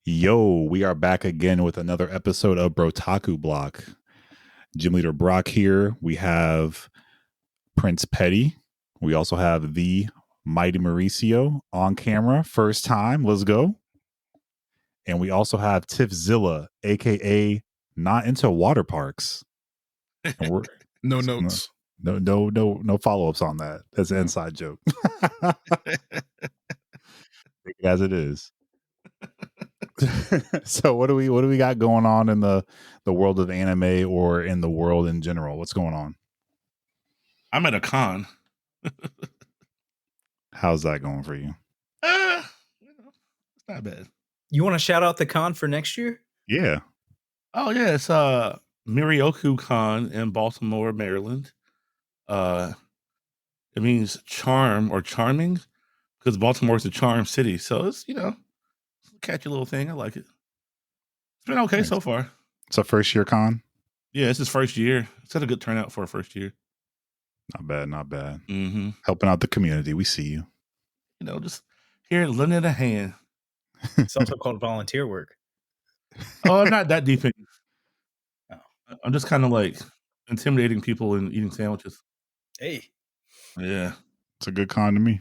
Yo, we are back again with another episode of Brotaku Block. Gym Leader Brock here. We have Prince Petty. We also have the Mighty Mauricio on camera. First time. Let's go. And we also have Tiffzilla, aka Not Into Water Parks. And we're, No notes. No follow-ups on that. That's an inside joke. As it is. So what do we got going on in the world of anime or in the world in general? What's going on? I'm at a con. How's that going for you? It's not bad. You want to shout out the con for next year? Yeah. Oh yeah, it's Mirioku Con in Baltimore, Maryland. It means charm or charming because Baltimore's a charm city. So it's a catchy little thing. I like it. It's been okay so far. It's a first year con? Yeah, it's his first year. It's had a good turnout for a first year. Not bad, not bad. Mm-hmm. Helping out the community. We see you. Just here lending a hand. It's also called volunteer work. Oh, I'm not that deep in. Oh. I'm just kind of like intimidating people and eating sandwiches. Hey. Yeah. It's a good con to me.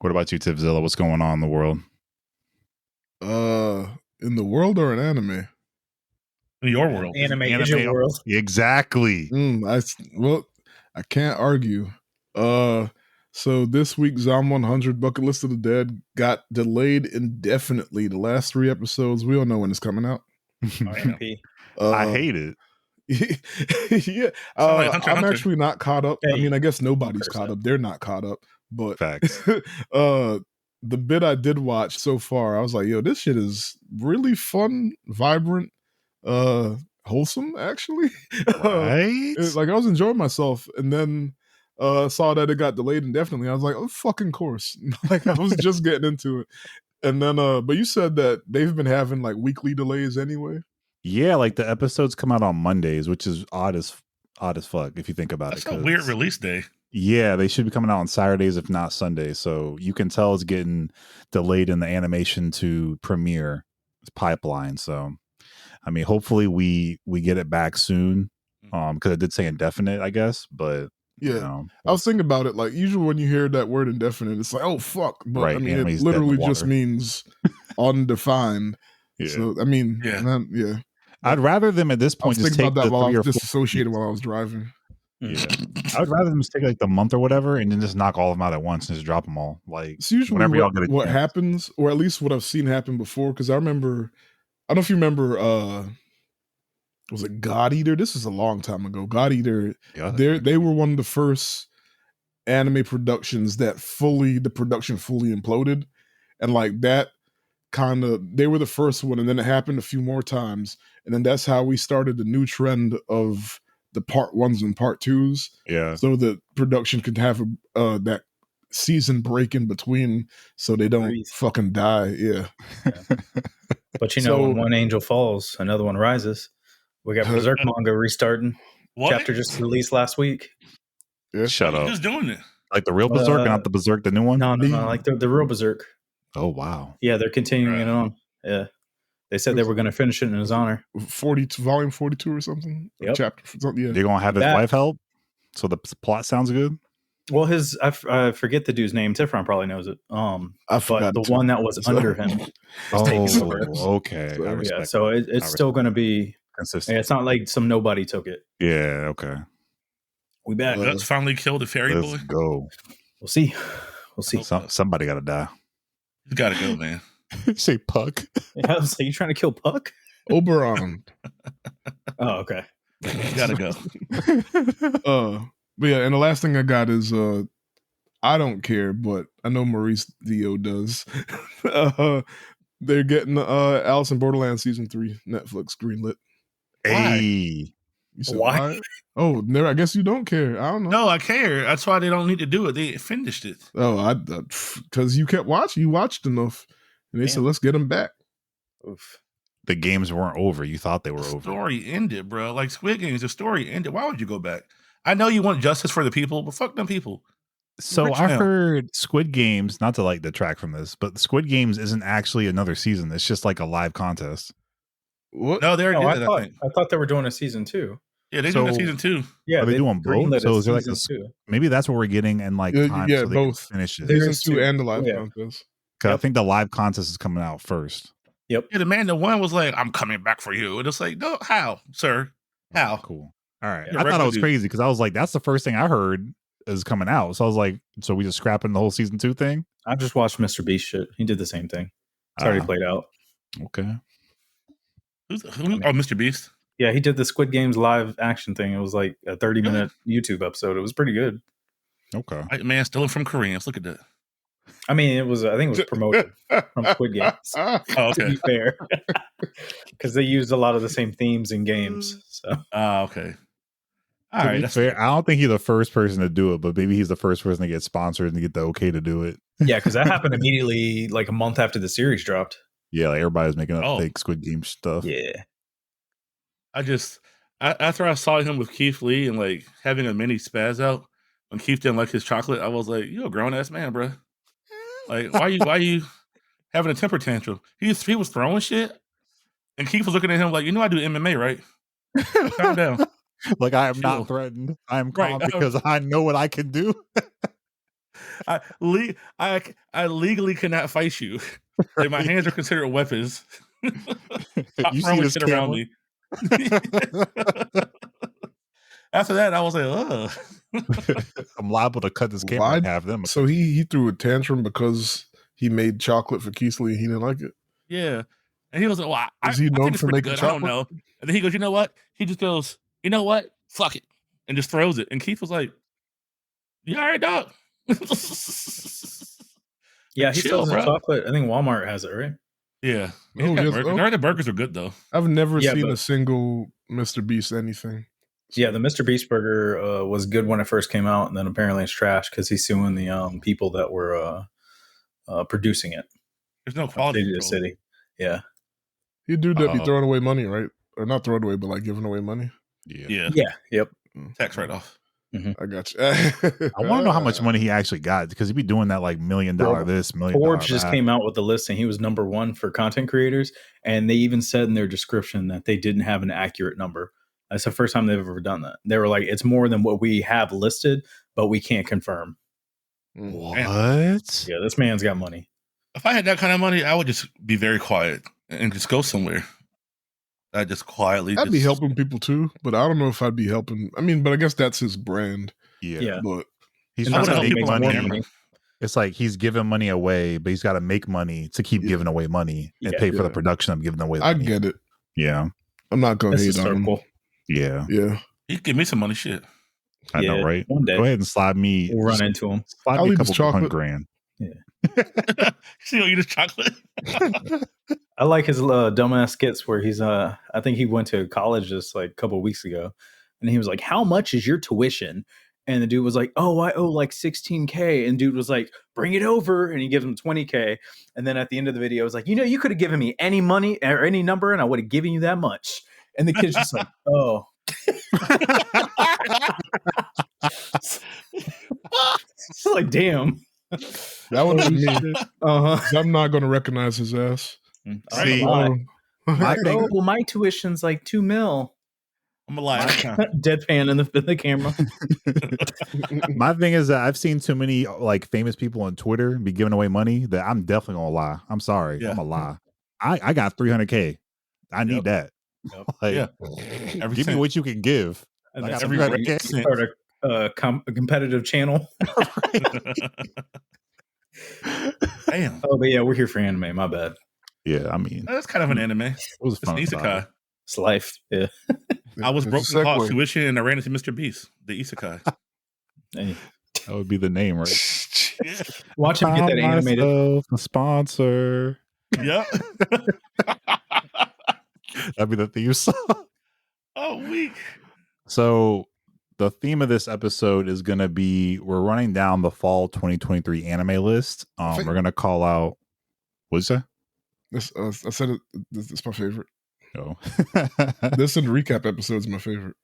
What about you, Tiffzilla? What's going on in the world? In the world or an anime? In your world. Anime is your world. Exactly. I can't argue. So this week's Zom 100 Bucket List of the Dead got delayed indefinitely. The last 3 episodes, we don't know when it's coming out. RMP. I hate it. Yeah. I'm actually not caught up. Hey, I mean, I guess nobody's caught up. They're not caught up. But Facts. The bit I did watch so far, I was like, yo, this shit is really fun, vibrant, wholesome, actually. Right? Like I was enjoying myself, and then saw that it got delayed indefinitely. I was like, oh, fucking course. Like I was just getting into it. And then but you said that they've been having like weekly delays anyway. Yeah, like the episodes come out on Mondays, which is odd as fuck if you think about That's it. a weird release day. Yeah, they should be coming out on Saturdays, if not Sundays. So you can tell it's getting delayed in the animation to premiere pipeline. So, I mean, hopefully we get it back soon. Because it did say indefinite, I guess. But yeah, I was thinking about it. Like usually when you hear that word indefinite, it's like, oh fuck. But right, I mean, it literally just means undefined. Yeah. So I mean, yeah. I'd rather them at this point just take about that while I was disassociated while I was driving. Yeah, I would rather them just take like the month or whatever, and then just knock all of them out at once and just drop them all. Like it's usually whenever y'all get what happens, or at least what I've seen happen before. Because I don't know if you remember. Was it God Eater? This is a long time ago. God Eater. They were one of the first anime productions that the production fully imploded, and like that kind of they were the first one, and then it happened a few more times, and then that's how we started the new trend of the part 1s and part 2s. Yeah. So the production could have that season break in between so they don't fucking die. Yeah. But when one angel falls, another one rises. We got Beserk manga restarting. What? Chapter just released last week. Yeah. Shut up. Who's doing it? Like the real Beserk, not the Beserk, the new one? No, like the real Beserk. Oh, wow. Yeah, they're continuing it on. Yeah. They said they were going to finish it in his honor. Volume 42 or something? Yep. Chapter. Yeah. They're going to have his wife help? So the plot sounds good? Well, I forget the dude's name. Tifron probably knows it. I forgot the one that was under him. Okay. So, so it's still going to be consistent. Yeah, it's not like some nobody took it. Yeah, okay. We back. Let's finally kill the fairy boy. Let's go. We'll see. Somebody got to die. You got to go, man. You say Puck? Yeah, I was like, you trying to kill Puck? Oberon. Oh, okay. You got to go. But yeah, and the last thing I got is I don't care, but I know Maurice Dio does. They're getting Alice and Borderlands season 3 Netflix greenlit. Hey, why? Oh, I guess you don't care. I don't know. No, I care. That's why they don't need to do it. They finished it. Oh, because you kept watching. You watched enough, and they said, "Let's get them back." Oof. The games weren't over. You thought they were over. The story ended, bro. Like Squid Games, the story ended. Why would you go back? I know you want justice for the people, but fuck them people. So I heard Squid Games, not to like detract from this, but Squid Games isn't actually another season. It's just like a live contest. What? No, they already did it, I think. I thought they were doing a season 2. Yeah, they're doing a season 2. Yeah, are they doing both? So is there like maybe that's what we're getting in like time so they both. can finish it. Season 2 and the live contest. I think the live contest is coming out first. Yep. Yeah, the man that won was like, "I'm coming back for you," and it's like, "No, how, sir? How?" Cool. All right. I thought it was crazy because I was like, "That's the first thing I heard is coming out." So I was like, "So we just scrapping the whole season 2 thing?" I just watched Mr. Beast shit. He did the same thing. It's already played out. Okay. Who? Oh, Mr. Beast. Yeah, he did the Squid Games live action thing. It was like a 30-minute YouTube episode. It was pretty good. Okay. Man, stealing from Koreans. Look at that. I mean, I think it was promoted from Squid Games. Oh, okay. To be fair. Because they used a lot of the same themes in games. So. Okay. All right. That's fair. I don't think he's the first person to do it, but maybe he's the first person to get sponsored and get the okay to do it. Yeah, because that happened immediately, like a month after the series dropped. Yeah, like everybody was making up fake Squid Game stuff. Yeah. After I saw him with Keith Lee and like having a mini spaz out when Keith didn't like his chocolate, I was like, "You a grown ass man, bro. Like, why you having a temper tantrum?" He was throwing shit, and Keith was looking at him like, "I do MMA, right? Calm down." Like, I am not threatened. I am calm because I know what I can do. I legally cannot fight you. Like, my hands are considered weapons. Stop throwing shit around me. After that, I was like, "Ugh." I'm liable to cut this camera and have them. So he threw a tantrum because he made chocolate for Keith Lee and he didn't like it. Yeah, and he was like, "Well, is he known for making chocolate? I don't know." And then he goes, "You know what?" He just goes, "You know what? Fuck it," and just throws it. And Keith was like, "You all right, dog?" Yeah, he sells chocolate. I think Walmart has it, right? Yeah. The burgers are good though. I've never seen a single Mr. Beast anything. So. Yeah, the Mr. Beast burger was good when it first came out, and then apparently it's trash because he's suing the people that were producing it. There's no quality to the city. Yeah. You do that be throwing away money, right? Or not throwing away, but like giving away money. Yeah. Yep. Tax write-off. Mm-hmm. I got you. I want to know how much money he actually got because he'd be doing that like $1 million this, $1 million. Forbes just came out with the list, and he was number 1 for content creators. And they even said in their description that they didn't have an accurate number. That's the first time they've ever done that. They were like, "It's more than what we have listed, but we can't confirm." What? Yeah, this man's got money. If I had that kind of money, I would just be very quiet and just go somewhere. I'd just quietly. I'd be helping people too, but I don't know if I'd be helping. I mean, but I guess that's his brand. Yeah. But he's trying to make money. It's like he's giving money away, but he's got to make money to keep giving away money and pay for the production of giving away money. I get it. Yeah. I'm not going to hate on him. Yeah. Yeah. You can give me some money, shit. I know, right? One day. Go ahead and slide me. We'll run into him. Slide me a couple $100,000. Yeah. See, you just chocolate. I like his dumbass skits where he's I think he went to college just like a couple of weeks ago, and he was like, "How much is your tuition?" And the dude was like, "Oh, I owe like $16,000." And dude was like, "Bring it over," and he gives him $20,000. And then at the end of the video, it was like, "You could have given me any money or any number, and I would have given you that much." And the kid's just like, "Oh." It's like, damn. That would be me. I'm not going to recognize his ass. See, my tuition's like $2 million. I'm a liar. Deadpan in the camera. My thing is that I've seen too many like famous people on Twitter be giving away money that I'm definitely gonna lie. I'm sorry, I'm a lie. I got $300,000. I need that. Yep. Like, give me what you can give. And I got $300,000. Start a competitive channel. Damn. Oh, but yeah, we're here for anime. My bad. Yeah, I mean, that's kind of an anime. It was fun. It's an isekai. It's life. Yeah. I was broke in college tuition and I ran into Mr. Beast, the isekai. That would be the name, right? Yeah. Watch him get that animated. A sponsor. Yep. That'd be the theme song. Oh, weak. So the theme of this episode is going to be, we're running down the fall 2023 anime list. We're going to call out, what'd you say? I said it. This is my favorite. Oh. This and the recap episode is my favorite.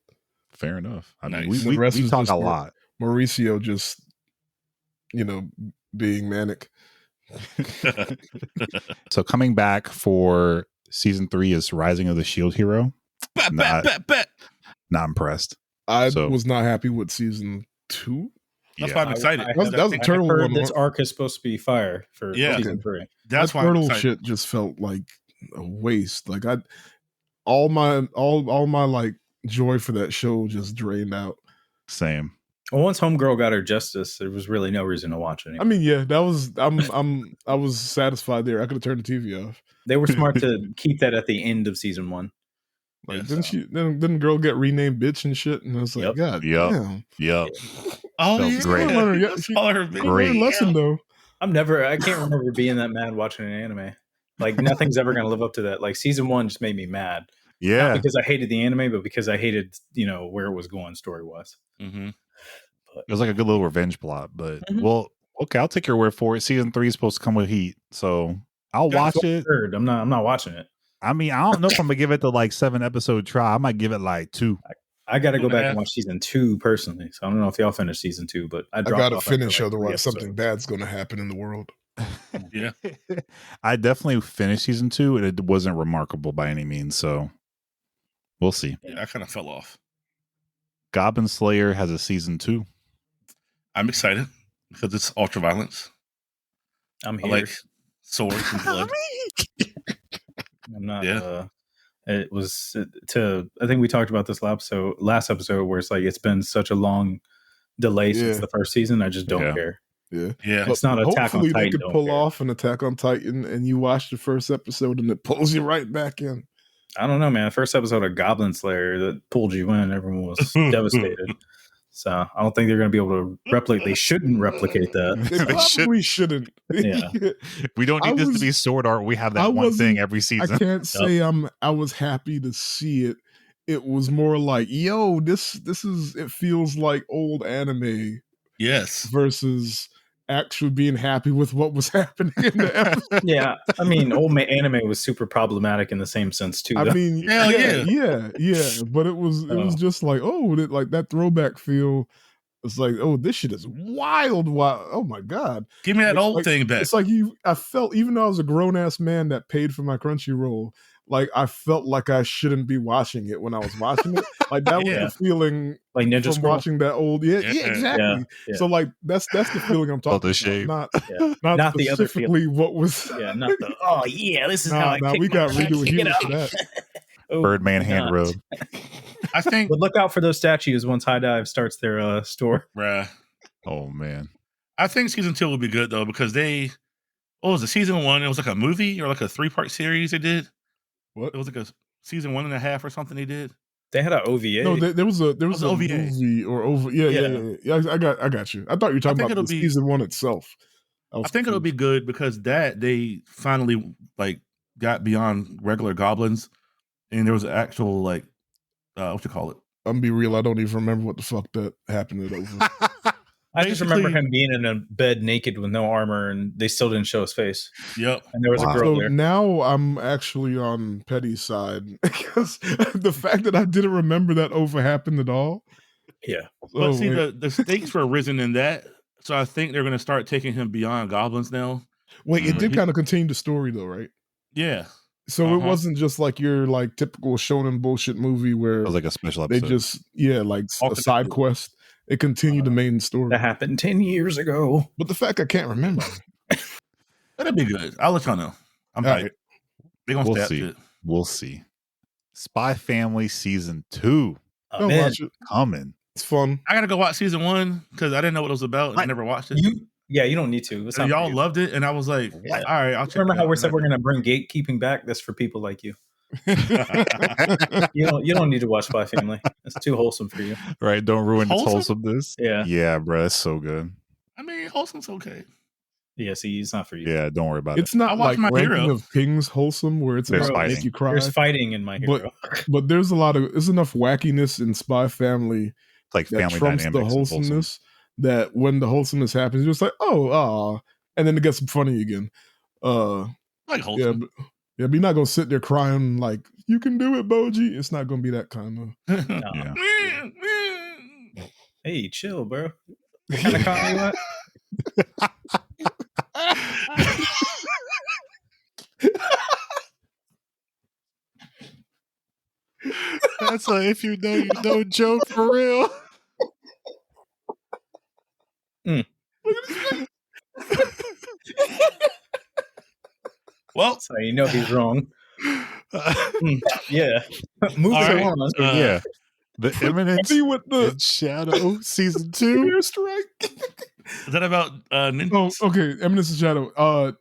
Fair enough. I mean, Nice. we talk a lot. Mauricio just being manic. So coming back for season 3 is Rising of the Shield Hero. Not impressed. I was not happy with season 2. That's why I'm excited. That was a turtle heard one. This arc is supposed to be fire for season 3. That's that why turtle shit just felt like a waste. Like all my like joy for that show just drained out. Same. Well, once Homegirl got her justice, there was really no reason to watch it anymore. I mean, yeah, that was I was satisfied there. I could have turned the TV off. They were smart to keep that at the end of season 1. Like, didn't girl get renamed bitch and shit? And I was like, God damn. Yep. Oh, Felt yeah. great. She learned lesson though. I can't remember being that mad watching an anime. Like, nothing's ever going to live up to that. Like, season 1 just made me mad. Yeah. Not because I hated the anime, but because I hated, where it was going story-wise. Mm-hmm. It was like a good little revenge plot, but well, okay, I'll take your word for it. Season 3 is supposed to come with heat, so I'll watch it. I'm not watching it. I mean, I don't know if I'm gonna give it the like 7-episode try. I might give it like 2. I got to go back and watch season 2 personally. So I don't know if y'all finished season 2, but I got to finish, otherwise something bad's going to happen in the world. Yeah, I definitely finished season 2, and it wasn't remarkable by any means. So we'll see. Yeah, I kind of fell off. Goblin Slayer has a season 2. I'm excited because it's ultra violence. I'm here. I like swords and blood. I'm not. Yeah. It was I think we talked about this last episode where it's like it's been such a long delay since the first season. I just don't care. Yeah. It's not Attack on Titan. Hopefully they could pull off an Attack on Titan, and you watch the first episode, and it pulls you right back in. I don't know, man. The first episode of Goblin Slayer that pulled you in, everyone was devastated. So I don't think they're going to be able to replicate. They shouldn't replicate that. They probably shouldn't. Yeah. We don't need this to be sword art. We have that one thing every season. I can't say I was happy to see it. It was more like, yo, this is. It feels like old anime. Yes. Versus actually being happy with what was happening in the episode. Yeah, I mean, old anime was super problematic in the same sense too. I though. mean, yeah, but it was just like, like that throwback feel. It's like, this shit is wild. Oh my god, give me that old thing back. It's like I felt, even though I was a grown ass man that paid for my Crunchyroll, like I felt like I shouldn't be watching it when I was watching it. Like that was the feeling, like Ninja from Scroll? watching that old. Yeah, exactly. Yeah. So like that's the feeling I'm talking about. Not the other specifically what was. Yeah, not the. This is how I. We got redo heroes for that. Birdman hand rub. I think. But look out for those statues once High Dive starts their store. Bruh. Oh man. I think season 2 will be good though because what was it? Season 1? It was like a movie or like a 3-part series they did. What? It was like a season 1.5 or something they did. They had an OVA. No, there was a OVA. movie or over. Yeah. I got you. I thought you were talking about season 1 itself. I think it'll be good because they finally like got beyond regular goblins, and there was an actual like what you call it. I'm gonna be real. I don't even remember what the fuck that happened at over. I just remember him being in a bed naked with no armor, and they still didn't show his face. Yep. And there was a girl there. Now I'm actually on Petty's side because the fact that I didn't remember that over happened at all. Yeah. But see, the stakes were risen in that, so I think they're going to start taking him beyond goblins now. Wait, it did kind of continue the story though, right? Yeah. So it wasn't just like your like typical shonen bullshit movie where it was like a special episode. They just like a side quest. It continued the main story. That happened 10 years ago. But the fact I can't remember. That'd be good. I'll let y'all know. I'm hyped. They're going to see. We'll see. Spy Family season 2. Go watch it. Coming. It's fun. I got to go watch season 1 because I didn't know what it was about. I never watched it. You don't need to. Y'all loved it. And I was like, all right, I'll check it out. Remember how we said we're going to bring gatekeeping back? That's for people like you. You don't need to watch Spy Family. It's too wholesome for you. Right? Don't ruin its wholesomeness. Yeah, bro, it's so good. I mean, wholesome's okay. Yeah, see, it's not for you. Yeah, don't worry about it. It's not like My Ranking Hero. of Kings wholesome where it's about to make you cry. There's fighting in My Hero, but there's enough wackiness in Spy Family, like that family trumps dynamics, the wholesomeness. That when the wholesomeness happens, you're just like, and then it gets funny again. Like wholesome. Yeah, but you're not gonna sit there crying like you can do it, Boji. It's not gonna be that kind of. Hey, chill, bro. What kind of comedy you want? That's a if you know, you know joke for real. Well, so you know he's wrong. Yeah. Moving right. on. So yeah, the Eminence with the in Shadow season 2. Air strike. Is that about ninjas? Oh, okay. Eminence in Shadow.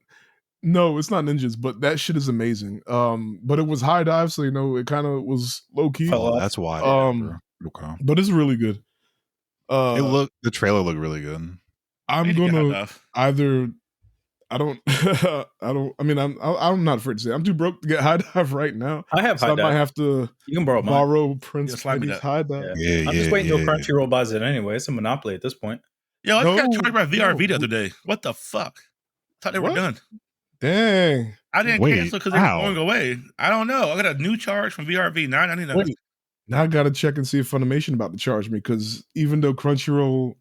No, it's not ninjas, but that shit is amazing. But it was high dive, so it kind of was low key. Oh, that's why. Okay. But it's really good. The trailer looked really good. I'm gonna either. I don't. I mean, I'm not afraid to say I'm too broke to get high dive right now. I have high dive. I might have to. You can borrow Prince Petty's high dive. Yeah. I'm just waiting till Crunchyroll buys it anyway. It's a monopoly at this point. Yo, I got charged by VRV the other day. What the fuck? I thought they were done. Dang. I didn't cancel because they were going away. I don't know. I got a new charge from VRV, $9.99. Now I got to check and see if Funimation about to charge me, because even though Crunchyroll,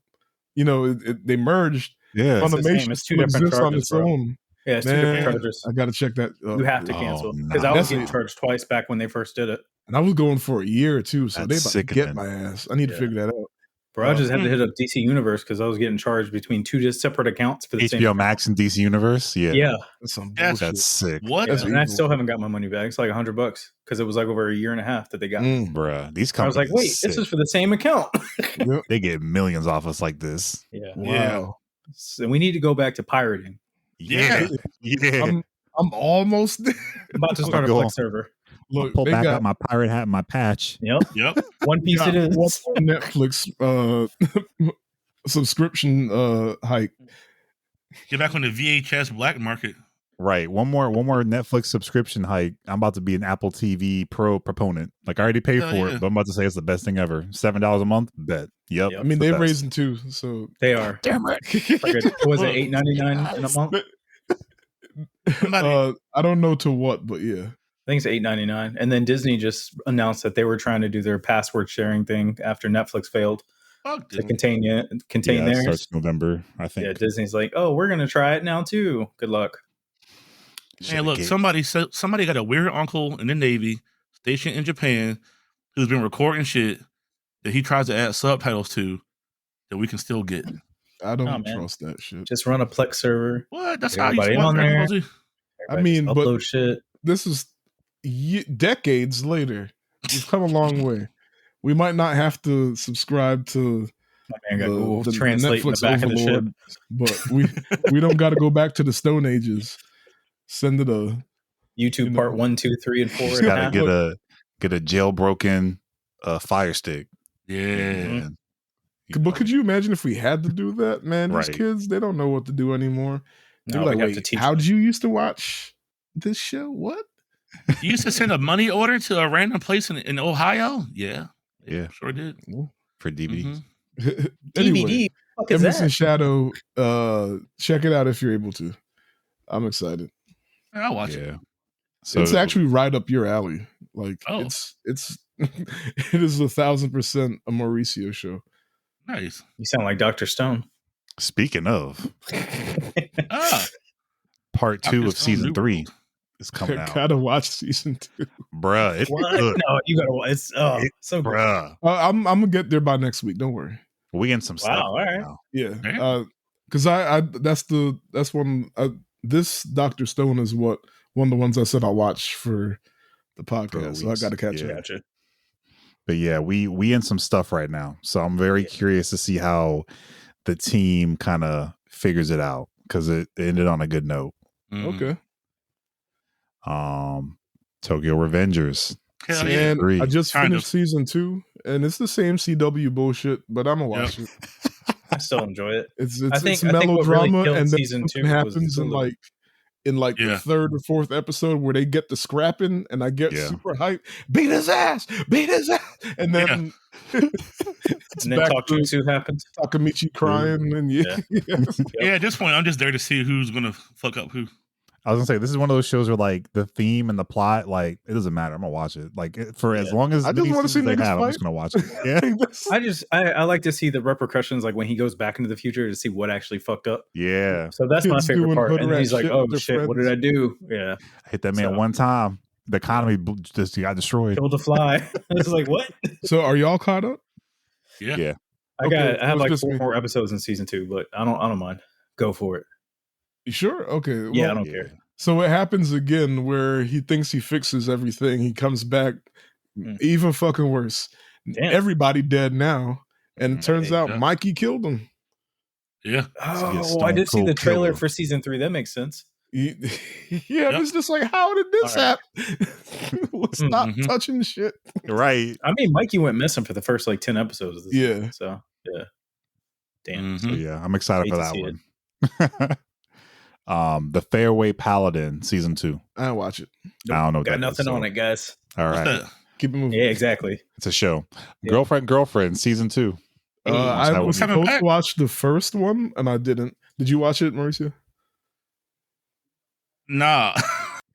they merged, Funimation it's two different charges on its own. Yeah, it's two different charges. I got to check that. You have to cancel, because I was getting charged twice back when they first did it. And I was going for a year or two, so they about to get my ass. I need to figure that out. Bro, I just had to hit up DC Universe because I was getting charged between two separate accounts for the same HBO Max and DC Universe. Yeah, that's some bullshit. That's sick. What? Yeah, and I still haven't got my money back. It's like $100 because it was like over a year and a half that they got. Bruh, these companies. I was like, wait, this is for the same account. They get millions off us like this. Yeah. Wow. So we need to go back to pirating. Yeah. I'm almost about to start a Flex server. Look, pull back out my pirate hat and my patch. Yep. One Piece it is. Netflix subscription hike. Get back on the VHS black market. Right. One more Netflix subscription hike. I'm about to be an Apple TV Pro proponent. Like, I already paid for it, but I'm about to say it's the best thing ever. $7 a month? Bet. Yep. I mean, they're raising too, so they are. Damn right. Was it $8.99 in a month? I don't know to what, but yeah. I think it's $8.99. And then Disney just announced that they were trying to do their password sharing thing after Netflix failed to contain theirs. It starts November, I think. Yeah, Disney's like, oh, we're gonna try it now too. Good luck. Hey, look, somebody got a weird uncle in the Navy stationed in Japan who's been recording shit that he tries to add subtitles to that we can still get. I don't trust that shit. Just run a Plex server. What? That's how you on there. I mean, upload but shit. This is decades later. We've come a long way. We might not have to subscribe to the Translate Netflix in the back overlord, of the ship, but we don't got to go back to the Stone Ages. Send it a YouTube part 1, 2, 3, and 4. You gotta get a jailbroken Fire Stick. Yeah. Mm-hmm. But could you imagine if we had to do that, man? These kids, they don't know what to do anymore. They're like, wait, how did you used to watch this show? What? You used to send a money order to a random place in Ohio? Yeah. Sure did. For DVD. Mm-hmm. DVD? What is Eminence in that? Shadow, check it out if you're able to. I'm excited. I'll watch it. So it's actually right up your alley. Like it's it is 1,000% a Mauricio show. Nice. You sound like Dr. Stone. Speaking of, part 2 of season 3 is coming out. Gotta watch season 2, bruh. It's good. No, you gotta watch. It's so good. Bruh. I'm gonna get there by next week. Don't worry. We in some stuff. All right. Now. Yeah. Because that's one. This Dr. Stone is one of the ones I said I'll watch for the podcast. So I got to catch it. But yeah, we in some stuff right now. So I'm very curious to see how the team kind of figures it out, because it ended on a good note. Okay. Tokyo Revengers. And I just finished season 2, and it's the same CW bullshit, but I'm gonna watch it. I still enjoy it. It's melodrama, and then season 2 happens in the 3rd or 4th episode where they get the scrapping, and I get super hyped. Beat his ass, and then and then Takumitsu happens. Takamichi crying, and at this point, I'm just there to see who's gonna fuck up who. I was gonna say this is one of those shows where like the theme and the plot, like it doesn't matter. I'm gonna watch it. Like for as long as I just want to see they niggas have, I'm fight. just gonna watch it. Yeah, I like to see the repercussions, like when he goes back into the future to see what actually fucked up. yeah. So that's my Kids favorite doing part. hood And then rat he's like, shit "Oh with their shit, what friends. did I do?" Yeah, I hit that man So- one time. The economy just got destroyed. killed a fly. It's like what? So are y'all caught up? Yeah. I Okay, have it's like just 4 me. more episodes in season 2, but I don't mind. Go for it. You sure? Okay. Yeah, I well, don't care. So it happens again where he thinks he fixes everything. He comes back Mm. even fucking worse. Damn. Everybody dead now. And it turns out Yeah. Mikey killed him. Yeah. Oh, I did see the trailer for season 3. That makes sense. Yeah, Yep. it's just like, how did this All right. happen? Stop Mhm. touching shit. Right. I mean, Mikey went missing for the first like 10 episodes of this Yeah. season, so yeah. Damn. So Mhm. yeah, I'm excited Hate for to that see one. The Fairway Paladin season 2. I don't watch it. I don't know what Got that is, nothing on so- it, guys. All What's right, that? Keep it moving. Yeah, exactly. it's a show. Yeah. Girlfriend season 2. I that was would be- supposed to watch the first one and I didn't. Did you watch it, Mauricio? Nah.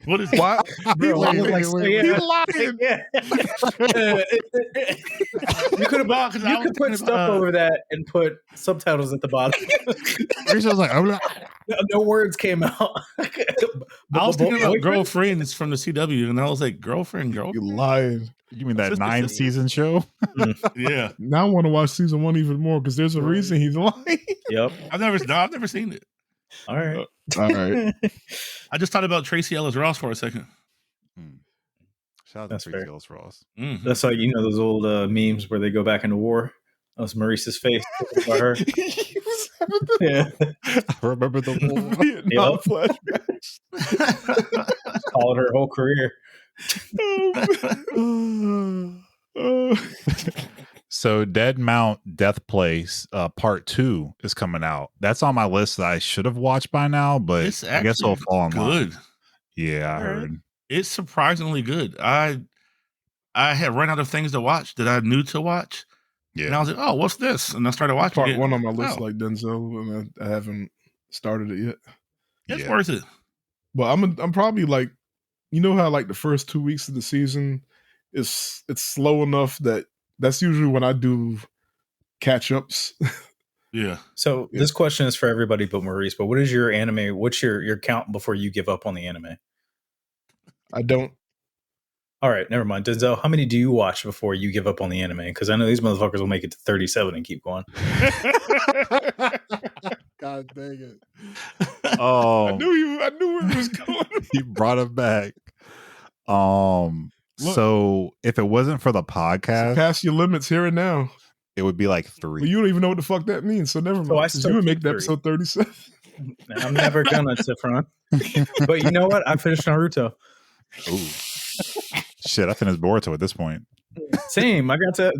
What is Why? Bro, I was like, He yeah. lying. Yeah. You could No, 'cause I you was could put thinking stuff about- over that and put subtitles at the bottom. Rachel's like, I'm not- No words came out. I was thinking about Boyfriend? Girlfriends from the CW, and I was like, girlfriend. You lying. you mean that Sister 9 City. season show? Yeah, Now I want to watch season 1 even more because there's a Right. reason he's lying. Yep. I've never seen it. All right. All right. I just thought about Tracy Ellis Ross for a second. Shout out That's to fair. Tracy Ellis Ross. Mhm. That's like, you know, those old memes where they go back into war. That was Maurice's face by her. Yeah. I remember the war. Vietnam flashbacks. Followed her whole career. So Dead Mount Death Place Part 2 is coming out. That's on my list that I should have watched by now, but It's I guess it'll actually fall in line. good. Yeah, I All right. heard. It's surprisingly good. I had run out of things to watch that I knew to watch, and I Yeah. was like, "Oh, what's this?" And I started watching Part it. 1 on my list, Oh, like Denzel, and I haven't started it yet. it's Yeah. worth it. But I'm probably like, you know how like the first 2 weeks of the season it's slow enough that that's usually when I do catch ups. Yeah. So Yeah. this question is for everybody but Maurice, but what is your anime? What's your count before you give up on the anime? I don't. All right, never mind. Denzel, how many do you watch before you give up on the anime? Because I know these motherfuckers will make it to 37 and keep going. God dang it! Oh, I knew where it was going. he brought it back. Look. So if it wasn't for the podcast, Pass your limits here and now. it would be like 3. Well, you don't even know what the fuck that means, so never mind. So I 'Cause still you would keep make the 3. episode 37. I'm never gonna, Tifron. But you know what? I finished Naruto. Ooh. Shit, I finished Boruto at this point. Same. I got to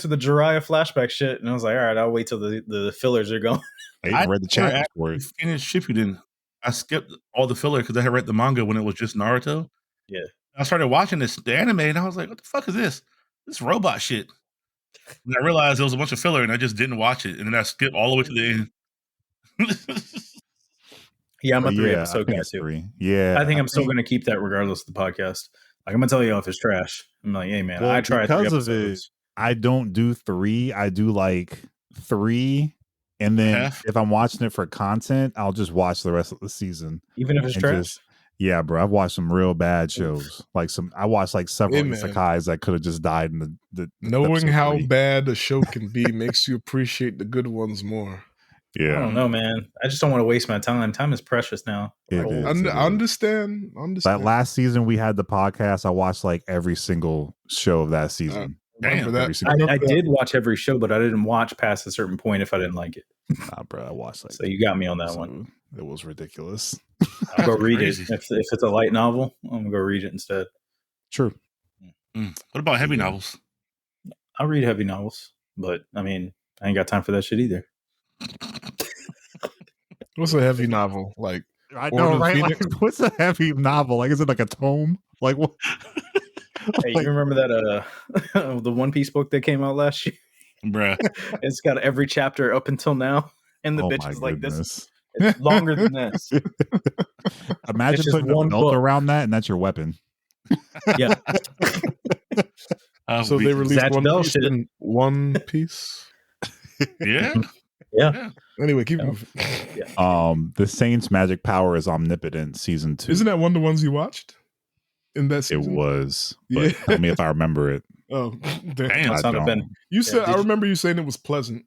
the Jiraiya flashback shit, and I was like, all right, I'll wait till the fillers are going. I even read the never chapters for actually it. finished Shippuden. I skipped all the filler because I had read the manga when it was just Naruto. Yeah. I started watching the anime, and I was like, "What the fuck is this? This robot shit." And I realized there was a bunch of filler, and I just didn't watch it. And then I skipped all the way to the end. Yeah, I'm a But 3 yeah, I episode think guy it's too. 3. Yeah, I think I'm still going to keep that regardless of the podcast. Like, I'm going to tell you if it's trash. I'm like, hey, man, Well, I tried 3 because of it, episodes. I don't do 3. I do like 3, and then Half? if I'm watching it for content, I'll just watch the rest of the season. Even if it's And trash? yeah, bro, I've watched some real bad shows. I watched like several Hey, man. isekais that could have just died in the Knowing episode how 3. bad a show can be makes you appreciate the good ones more. I Yeah, don't know, man. I just don't want to waste my time. Time is precious now. It is. I understand. That last season we had the podcast, I watched like every single show of that season. Remember Damn, every that. single- I did watch every show, but I didn't watch past a certain point if I didn't like it. Nah, bro, I watched like So you got me on that one. It was ridiculous. I'll go That's read crazy. it. If it's a light novel, I'm going to go read it instead. True. What about heavy Yeah. novels? I'll read heavy novels, but I mean, I ain't got time for that shit either. What's a heavy novel? Like, I Order know, of right? Like, Phoenix? what's a heavy novel? Like, is it like a tome? Like, what? Hey, Like- you remember that the One Piece book that came out last year? Bruh. It's got every chapter up until now, and the Oh bitch my is like, goodness. It's longer than this. Imagine It's just putting a one belt book. around that, and that's your weapon. Yeah. So they released Zatch One Bell Piece shit. in One Piece. Yeah. Yeah. Anyway, keep Yeah. moving. The Saint's magic power is omnipotent. Season 2. Isn't that one of the ones you watched in that It season? was. But Yeah. tell me if I remember it. Oh, damn. Damn. Must not have been. You said did I you- remember you saying it was pleasant.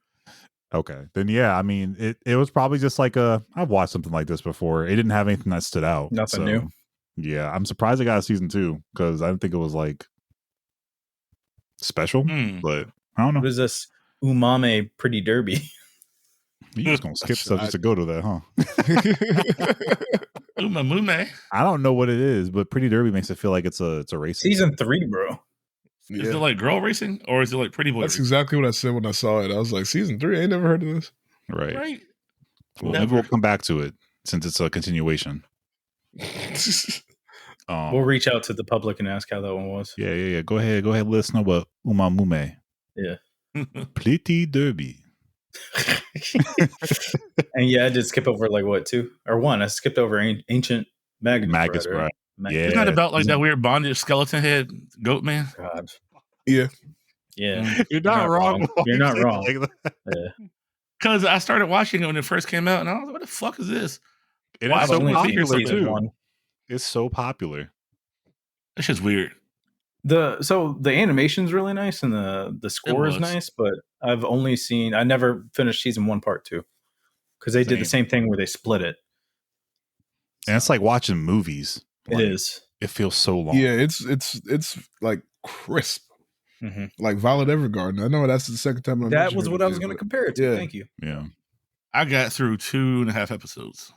Okay, then yeah, I mean, it was probably just like I've watched something like this before. It didn't have anything that stood out. Nothing new. Yeah, I'm surprised it got a season 2 because I didn't think it was like special. But I don't know. What is this? Umame Pretty Derby. You just gonna skip stuff just to go to that, huh? Mume. I don't know what it is, but Pretty Derby makes it feel like it's a race. Season 3, bro. Is it like girl racing or is it like pretty boy That's racing? exactly what I said when I saw it. I was like, season 3? I ain't never heard of this. Right. Right. Well, maybe we'll come back to it since it's a continuation. We'll reach out to the public and ask how that one was. Yeah. Go ahead. Let us know what Umamume. Yeah. Pretty Derby. And yeah, I did skip over like what, 2 or 1. I skipped over Ancient Magus Bride. Yeah. Isn't that about like that weird bondage skeleton head goat man? God. Yeah. Yeah. You're not wrong. You're not wrong. Like Yeah. Because I started watching it when it first came out, and I was like, "What the fuck is this?" And Well, it's I've so only seen popular season too. 1. It's so popular. It's just weird. So the animation's really nice and the score is was. nice, but I never finished season 1 part 2 because they did the same thing where they split it. And it's like watching movies. It is. It feels so long. Yeah, it's like crisp. Mm-hmm. Like Violet Evergarden. I know that's the second time. That was what I was going to compare it to. Yeah. Thank you. Yeah. I got through 2.5 episodes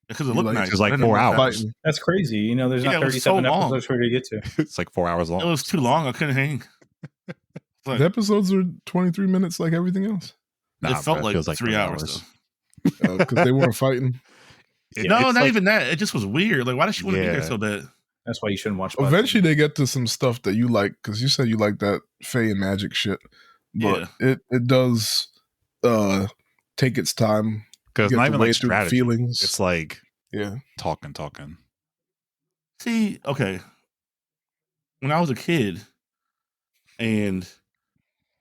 because it looked nice. It's like I didn't 4 know hours. Fighting. That's crazy. There's not Yeah, it was so 37 long. episodes for you to get to. It's like 4 hours long. It was too long. I couldn't hang. Like, The episodes are 23 minutes like everything else. Nah, it felt bro, like, feels 3 hours. Though. Because they weren't fighting. No, It's not like- even that. It just was weird. Like, why does she want to be there so bad? That's why you shouldn't watch. Eventually they get to some stuff that you like, because you said you like that Fae and magic shit. But it does take its time. Because You not have to even wade like through the strategy. feelings. It's like Yeah. talking. See, okay. When I was a kid and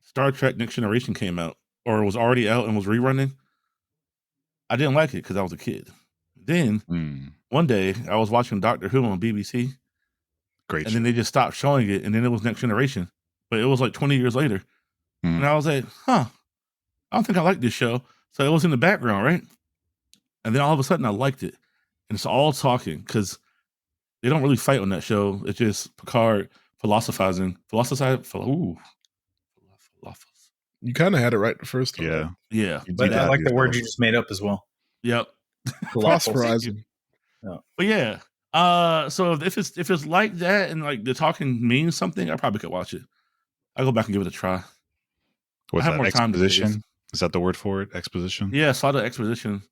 Star Trek Next Generation came out or was already out and was rerunning, I didn't like it because I was a kid. Then one day I was watching Doctor Who on BBC. Great. And then they just stopped showing it. And then it was Next Generation. But it was like 20 years later. And I was like, I don't think I like this show. So it was in the background, right? And then all of a sudden I liked it. And it's all talking because they don't really fight on that show. It's just Picard philosophizing. You kind of had it right the first time. Yeah. Yeah. But I like the word you just made up as well. Yep. Phosphorizing. But yeah. So if it's like that and like the talking means something, I probably could watch it. I'll go back and give it a try. What's I have that? more time these days. Exposition? Is that the word for it? Exposition? Yeah, a lot of exposition.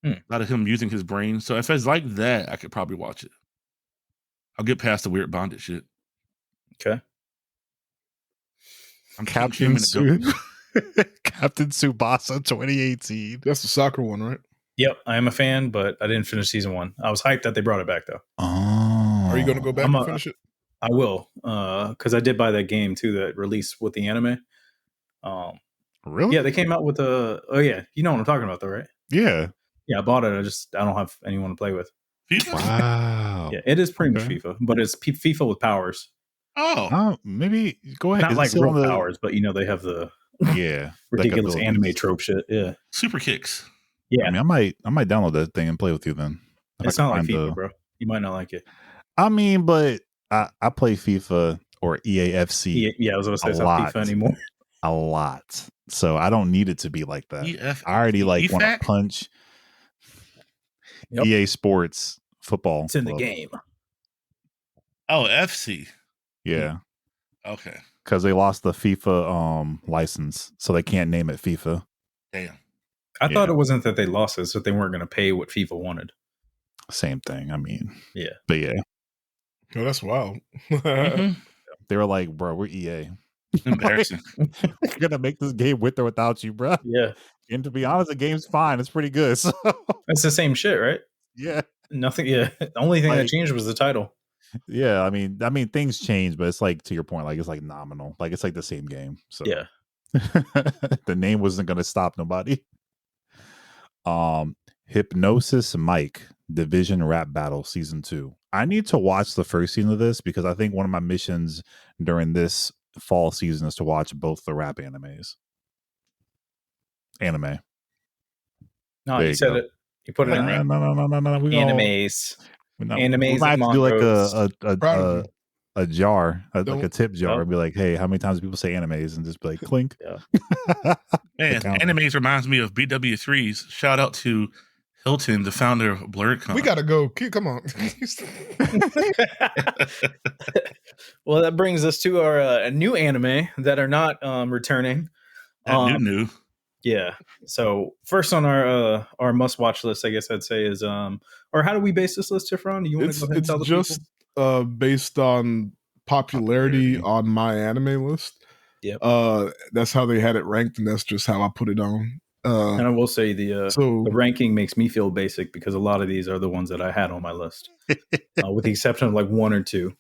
A lot of him using his brain. So if it's like that, I could probably watch it. I'll get past the weird bondage shit. Okay. I'm Captain Captain Tsubasa 2018. That's the soccer one, right? Yep, I am a fan, but I didn't finish season 1. I was hyped that they brought it back though. Oh. Are you going to go back and finish it? I will, because I did buy that game too that released with the anime. Really? Yeah, they came out with a. Oh yeah, you know what I'm talking about though, right? Yeah. Yeah, I bought it. I don't have anyone to play with. Wow. Yeah, it is pretty much FIFA, but it's FIFA with powers. Oh, maybe go ahead. Not Is it like still real on the- powers, but they have the Yeah. ridiculous like anime trope shit. Yeah, super kicks. yeah. I mean, I might download that thing and play with you then. If It's I can not like find FIFA, bro. You might not like it. I mean, but I play FIFA or EAFC Yeah, I was going to say it's a not lot. FIFA anymore. a lot. So I don't need it to be like that. I already want to EFAC? punch Yep. EA Sports football. It's in the club. game. Oh, FC. Yeah. Okay. Because they lost the FIFA license, so they can't name it FIFA. Damn. I thought it wasn't that they lost it, it's that they weren't going to pay what FIFA wanted. Same thing. I mean, Yeah. But yeah, Oh, that's wild. Mhm. they were like, bro, we're EA. Embarrassing. We're gonna make this game with or without you, bro. Yeah. And to be honest, the game's fine. It's pretty good. So. It's the same shit, right? Yeah. Nothing. Yeah. The only thing that changed was the title. Yeah. I mean, things change, but it's like, to your point, like it's like nominal. Like it's like the same game. So yeah. The name wasn't going to stop nobody. Hypnosis Mike Division Rap Battle Season 2. I need to watch the first season of this because I think one of my missions during this fall season is to watch both the rap animes. Anime. No, you said it. You put it in there. No. Animes. Animes. We might have to do like a jar, like a tip jar, and be like, "Hey, how many times do people say animes?" And just be like, "Clink." Yeah. Man, animes reminds me of BW3s. Shout out to Hilton, the founder of BlurredCon. We gotta go. Come on. Well, that brings us to our new anime that are not returning. New. Yeah. So first on our must watch list, I guess I'd say is or how do we base this list, Tifron? Do you want to go ahead and tell the just people? Based on popularity on my anime list. Yep. That's how they had it ranked, and that's just how I put it on. And I will say the ranking makes me feel basic because a lot of these are the ones that I had on my list, with the exception of like one or two.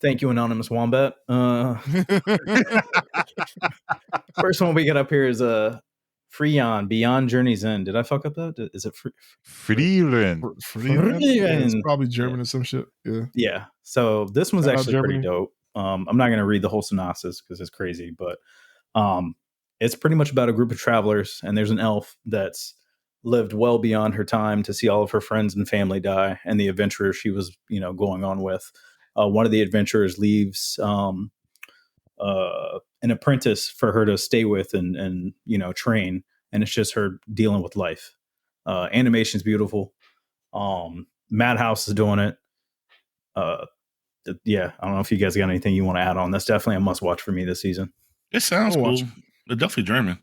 Thank you, Anonymous Wombat. First one we get up here is Frieren, Beyond Journey's End. Did I fuck up that? Is it Frieren? It's probably German or some shit. Yeah. Yeah. So this one's actually pretty dope. I'm not going to read the whole synopsis because it's crazy, but it's pretty much about a group of travelers, and there's an elf that's lived well beyond her time to see all of her friends and family die, and the adventurer she was, going on with. One of the adventurers leaves an apprentice for her to stay with and train, and it's just her dealing with life. Animation's beautiful. Madhouse is doing it. Yeah, I don't know if you guys got anything you want to add on. That's definitely a must watch for me this season. It sounds cool. They're definitely German.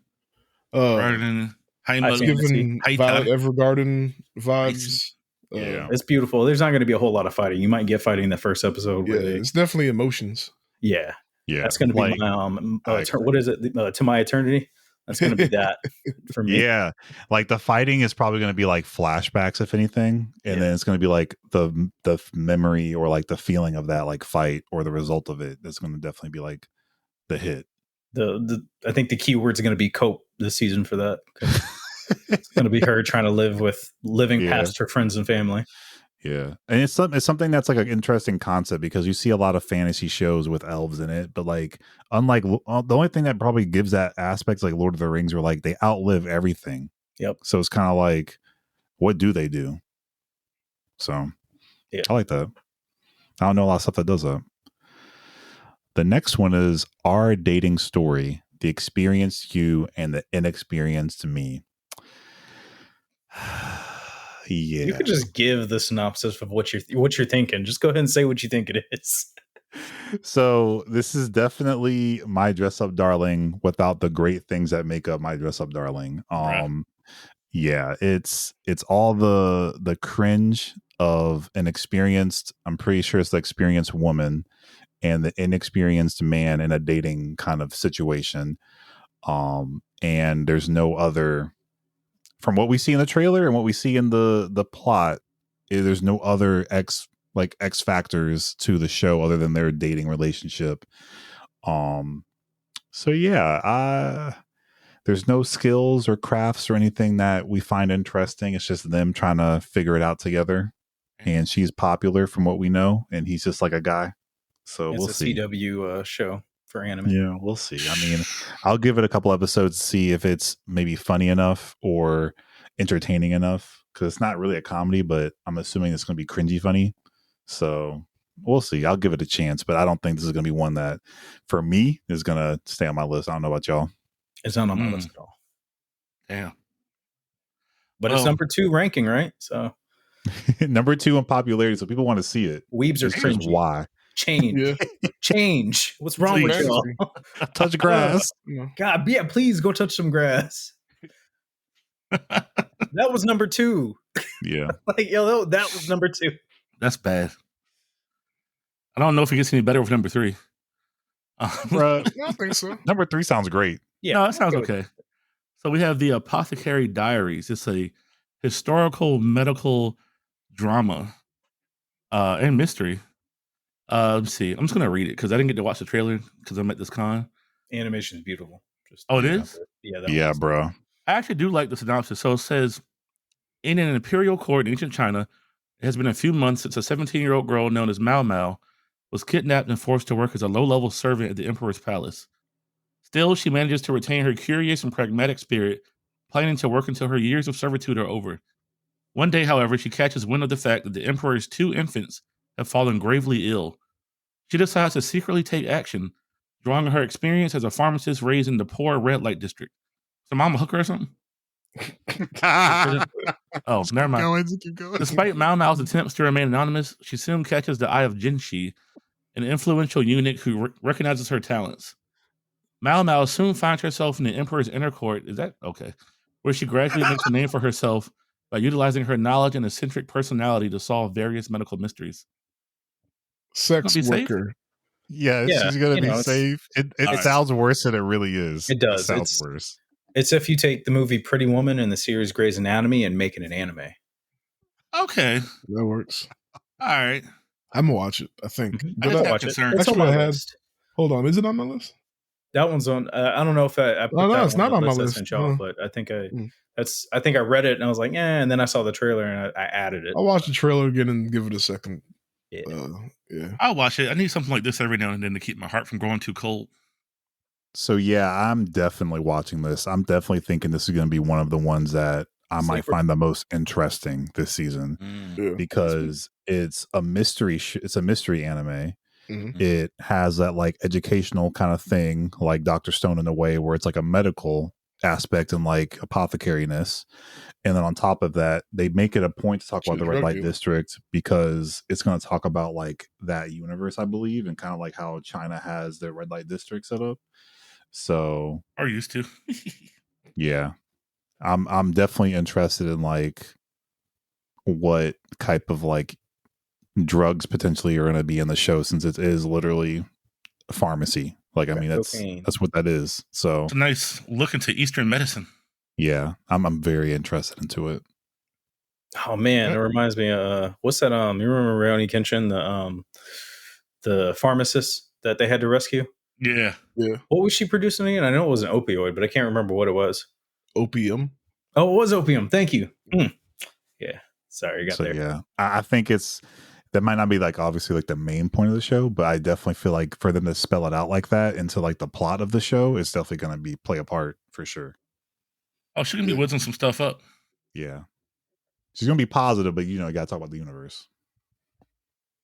Rather than giving Violet Evergarden vibes. Yeah, it's beautiful. There's not going to be a whole lot of fighting. You might get fighting in the first episode. Yeah, it's definitely emotions. Yeah. Yeah, that's going to be my what is it? To My Eternity. That's going to be that for me. Yeah, like the fighting is probably going to be like flashbacks, if anything, and then it's going to be like the memory or like the feeling of that like fight or the result of it. That's going to definitely be like the hit. I think the key words are going to be cope this season for that. It's going to be her trying to living past her friends and family. Yeah, and it's something that's like an interesting concept because you see a lot of fantasy shows with elves in it, but like unlike the only thing that probably gives that aspect is like Lord of the Rings, where like they outlive everything. Yep. So it's kind of like, what do they do? So yeah, I like that. I don't know a lot of stuff that does that. The next one is Our Dating Story: The Experienced You and the Inexperienced Me. Yeah, you could just give the synopsis of what you're thinking. Just go ahead and say what you think it is. So this is definitely My Dress Up Darling without the great things that make up My Dress Up Darling. Yeah, it's all the cringe of an experienced, I'm pretty sure it's the experienced woman and the inexperienced man in a dating kind of situation. And there's no other, from what we see in the trailer and what we see in the plot, there's no other X factors to the show other than their dating relationship. So yeah, there's no skills or crafts or anything that we find interesting. It's just them trying to figure it out together. And she's popular from what we know, and he's just like a guy. So we'll see. It's a CW show for anime. Yeah, we'll see. I mean, I'll give it a couple episodes to see if it's maybe funny enough or entertaining enough, because it's not really a comedy, but I'm assuming it's going to be cringy funny. So we'll see. I'll give it a chance, but I don't think this is going to be one that, for me, is going to stay on my list. I don't know about y'all. It's not on my list at all. Yeah. But it's number 2 ranking, right? So number 2 in popularity, so people want to see it. Weebs are cringy. Why? Change. Change. What's wrong with y'all? Touch grass. God, yeah, please go touch some grass. That was number 2. Yeah. That was number 2. That's bad. I don't know if it gets any better with number 3. I don't think so. Number 3 sounds great. Yeah, no, that sounds okay. So we have the Apothecary Diaries. It's a historical medical drama and mystery. Let's see. I'm just gonna read it because I didn't get to watch the trailer because I'm at this con. Animation is beautiful. It is? Yeah, bro. I actually do like the synopsis. So it says, in an imperial court in ancient China, it has been a few months since a 17-year-old girl known as Mao Mao was kidnapped and forced to work as a low-level servant at the emperor's palace. Still, she manages to retain her curious and pragmatic spirit, planning to work until her years of servitude are over. One day, however, she catches wind of the fact that the emperor's 2 infants have fallen gravely ill. She decides to secretly take action, drawing on her experience as a pharmacist raised in the poor red light district. So, mama hooker or something? Never mind. Keep going. Despite Mao Mao's attempts to remain anonymous, she soon catches the eye of Jinshi, an influential eunuch who recognizes her talents. Mao Mao soon finds herself in the emperor's inner court. Is that okay? Where she gradually makes a name for herself by utilizing her knowledge and eccentric personality to solve various medical mysteries. Sex worker. Yeah, she's gonna be safe. It sounds worse than it really is. It does. It sounds worse. It's if you take the movie Pretty Woman and the series Grey's Anatomy and make it an anime. Okay, that works. All right, I'm gonna watch it. I think. I just have concerns. It's on my list. Hold on, is it on my list? That one's on. I don't know if I put no, that it's not on my list. But I think I think I read it and I was like, and then I saw the trailer and I added it. I'll watch the trailer again and give it a second. Yeah. I'll watch it. I need something like this every now and then to keep my heart from growing too cold. So yeah, I'm definitely watching this. I'm definitely thinking this is going to be one of the ones that I might find the most interesting this season because it's a mystery. It's a mystery anime. Mm-hmm. It has that like educational kind of thing, like Dr. Stone in a way, where it's like a medical aspect and like apothecariness. And then on top of that, they make it a point to talk about the red light district because it's going to talk about like that universe, I believe, and kind of like how China has their red light district set up. So, are used to. Yeah, I'm definitely interested in like what type of like drugs potentially are going to be in the show, since it is literally a pharmacy. Like, I mean, that's what that is. So it's a nice look into Eastern medicine. Yeah, I'm very interested into it. Oh man, it reminds me of what's that? You remember Rurouni Kenshin, the pharmacist that they had to rescue? Yeah. What was she producing again? I know it was an opioid, but I can't remember what it was. Opium. Oh, it was opium. Thank you. Yeah. Sorry, I got there. Yeah, I think that might not be like obviously like the main point of the show, but I definitely feel like for them to spell it out like that into like the plot of the show is definitely going to play a part for sure. Oh, she's gonna be whizzing some stuff up. Yeah, she's gonna be positive, but you gotta talk about the universe.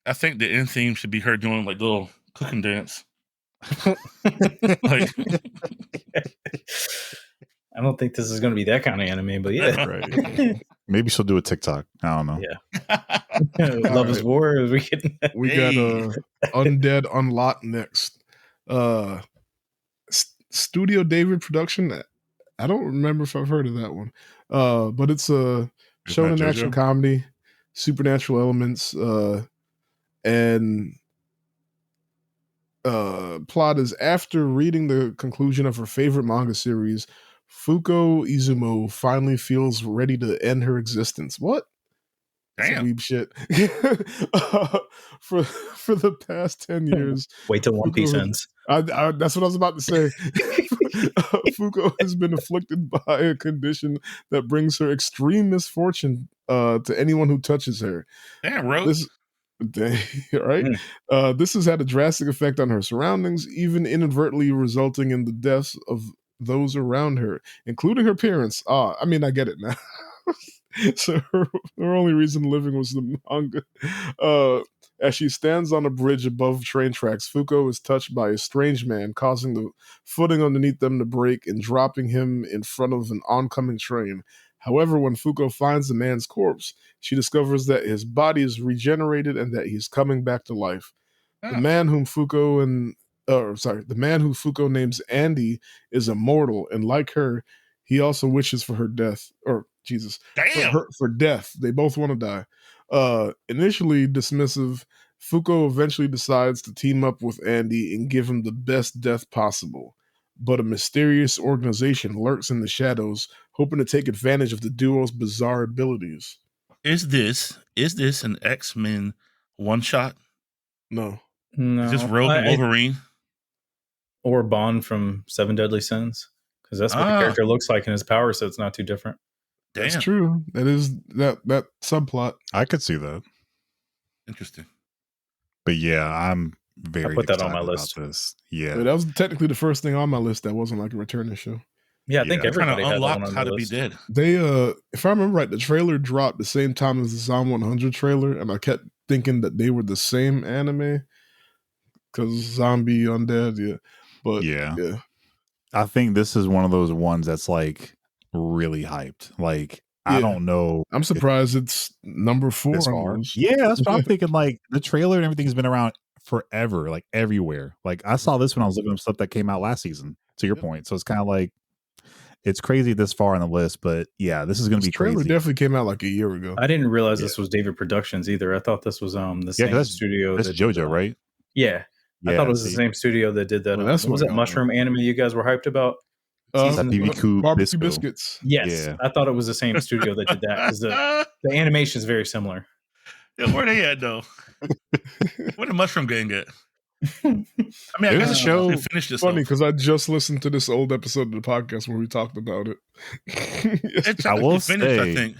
I think the end theme should be her doing like little cooking dance. I don't think this is going to be that kind of anime, but yeah. Right. Maybe she'll do a TikTok. I don't know. Yeah. Love is War. We got Undead Unlock next. Studio David production. I don't remember if I've heard of that one. But it's a shonen action comedy, supernatural elements, and plot is after reading the conclusion of her favorite manga series, Fuko Izumo finally feels ready to end her existence. What? Damn. Weeb shit. For the past 10 years. Wait till One Piece ends. That's what I was about to say. Fuko has been afflicted by a condition that brings her extreme misfortune to anyone who touches her. Damn, Rose. Right? This has had a drastic effect on her surroundings, even inadvertently resulting in the deaths of those around her, including her parents. I mean, I get it now. So her only reason living was the manga. As she stands on a bridge above train tracks, Fuko is touched by a strange man, causing the footing underneath them to break and dropping him in front of an oncoming train. However, when Fuko finds the man's corpse, she discovers that his body is regenerated and that he's coming back to life. The man who Fuko names Andy is immortal, and like her, he also wishes for her death. For death. They both want to die. Initially dismissive, Fuko eventually decides to team up with Andy and give him the best death possible. but a mysterious organization lurks in the shadows, hoping to take advantage of the duo's bizarre abilities. Is this an X-Men one shot? No. Is this Rogue and Wolverine? Or Bond from Seven Deadly Sins? Because that's what the character looks like in his power set's not too different. Damn. That's true. That is that subplot. I could see that. Interesting. But yeah, I'm very I put that on excited my list. about this. Yeah. But that was technically the first thing on my list that wasn't like a returning show. Yeah, I think Yeah. everybody Trying to had that one unlock on how the to be list. dead. They if I remember right, the trailer dropped the same time as the Zom 100 trailer, and I kept thinking that they were the same anime because zombie undead, yeah. But Yeah. yeah. I think this is one of those ones that's like really hyped. Like, I don't know. I'm surprised it's number 4 this on far. the list. Yeah, that's what I'm thinking. Like, the trailer and everything's been around forever, like everywhere. Like, I saw this when I was looking up stuff that came out last season, to your point. So it's kind of like, it's crazy this far on the list, but yeah, this is going to be trailer crazy. Definitely came out like a year ago. I didn't realize this was David Productions either. I thought this was the same studio. That's JoJo, right? Yeah. I thought it was the same studio that did that. Well, that's what was that mushroom anime you guys were hyped about? Barbecue biscuits. Yes, yeah. I thought it was the same studio that did that because the animation is very similar. Yeah, where they at though? Where the Mushroom Gang at? I mean, I guess a show. Finish this. Funny because I just listened to this old episode of the podcast where we talked about it. It's I will say, I think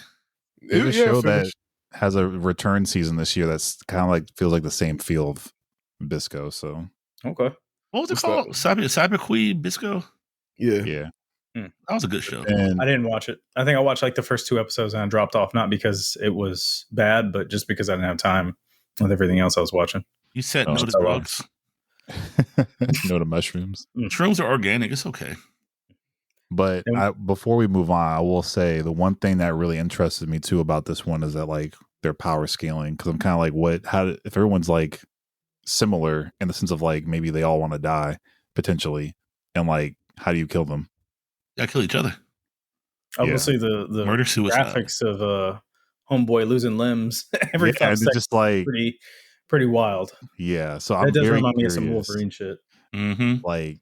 it's a show that has a return season this year. That's kind of like feels like the same feel of Bisco. So okay, what was it called? Cyber Queen Bisco. Yeah. That was a good show. And I didn't watch it. I think I watched like the first 2 episodes and I dropped off, not because it was bad, but just because I didn't have time with everything else I was watching. You said no to drugs. No to mushrooms. Shrooms are organic. It's okay. But before we move on, I will say the one thing that really interested me too about this one is that like their power scaling. Because I'm kind of like, if everyone's like similar in the sense of like maybe they all want to die potentially, and like how do you kill them? Gotta kill each other. I will say the murder suicide graphics of Homeboy losing limbs every 5 seconds, just like pretty wild. Yeah, so that does remind me of some Wolverine shit. Mm-hmm. Like,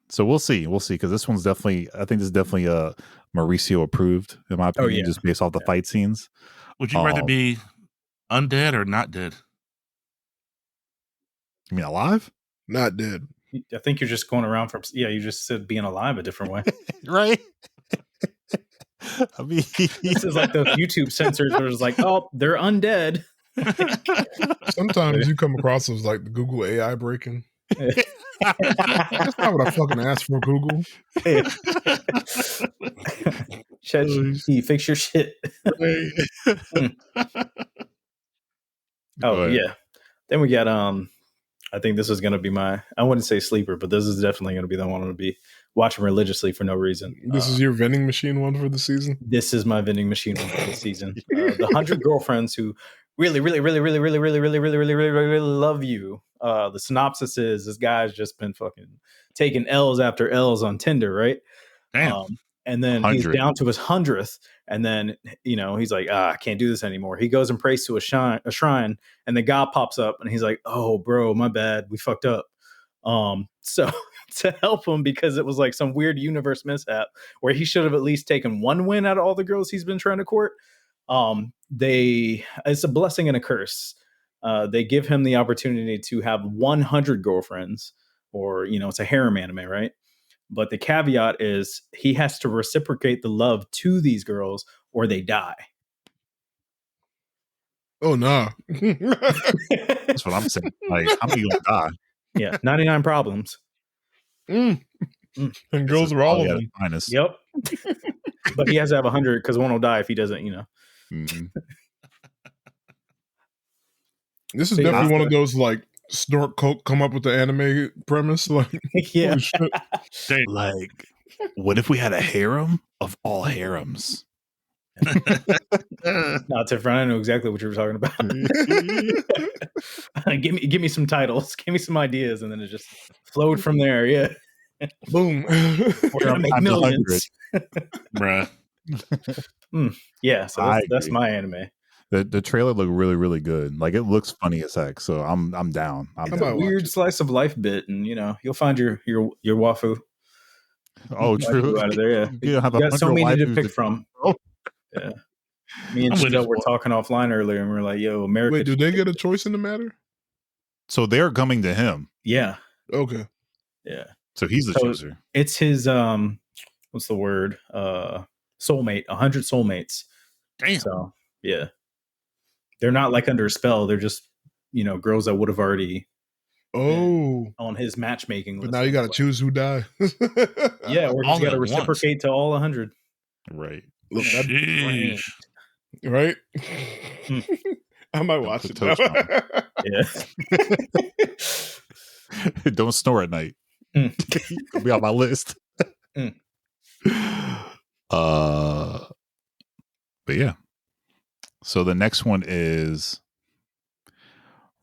so we'll see because this one's definitely, I think this is definitely Mauricio approved in my opinion, just based off the fight scenes. Would you rather be undead or not dead? You mean alive? Not dead. I think you're just going around you just said being alive a different way. Right? I mean, this is like those YouTube censors where it's like, oh, they're undead. Sometimes you come across as like the Google AI breaking. That's not what I fucking asked for, Google. ChatGPT, fix your shit. Oh yeah. Then we got I think this is going to be I wouldn't say sleeper, but this is definitely going to be the one I'm going to be watching religiously for no reason. This is your vending machine one for the season? This is my vending machine one for the season. The 100 girlfriends who really love you. The synopsis is this guy's just been fucking taking L's after L's on Tinder, right? Damn. And then 100. He's down to his 100th. And then, he's like, I can't do this anymore. He goes and prays to a shrine, and the god pops up, and he's like, oh, bro, my bad. We fucked up. So to help him, because it was like some weird universe mishap where he should have at least taken one win out of all the girls he's been trying to court. It's a blessing and a curse. They give him the opportunity to have 100 girlfriends, or, it's a harem anime, right? But the caveat is he has to reciprocate the love to these girls or they die. Oh, no. That's what I'm saying. Like, how many gonna die? Yeah, 99 problems. And girls are all of them. Minus. Yep. But he has to have 100 because one will die if he doesn't, Mm-hmm. This is definitely one of those like snort coke come up with the anime premise. Like, yeah. Like, what if we had a harem of all harems? Not to front. I know exactly what you were talking about. give me some titles, give me some ideas, and then it just flowed from there. Yeah. Boom. We're gonna make millions. Bruh. Yeah, so that's my anime. The trailer looked really, really good. Like it looks funny as heck. So I'm down. It's a weird slice of life bit, and you'll find your wafu. Oh, true. Out of there, yeah. You have got so many to pick to from. Yeah. Me and Chanel were talking offline earlier, and we are like, "Yo, America." Wait, do they get a choice in the matter? So they're coming to him. Yeah. Okay. Yeah. So he's the chooser. It's his what's the word? Soulmate. 100 soulmates. Damn. So yeah, they're not like under a spell. They're just girls that would have already. On his matchmaking list. But now you got to choose who die. Yeah, or you got to reciprocate to all 100. Right. Look, right? I might watch it now. Yeah. Don't snore at night. It'll be on my list. But yeah. So the next one is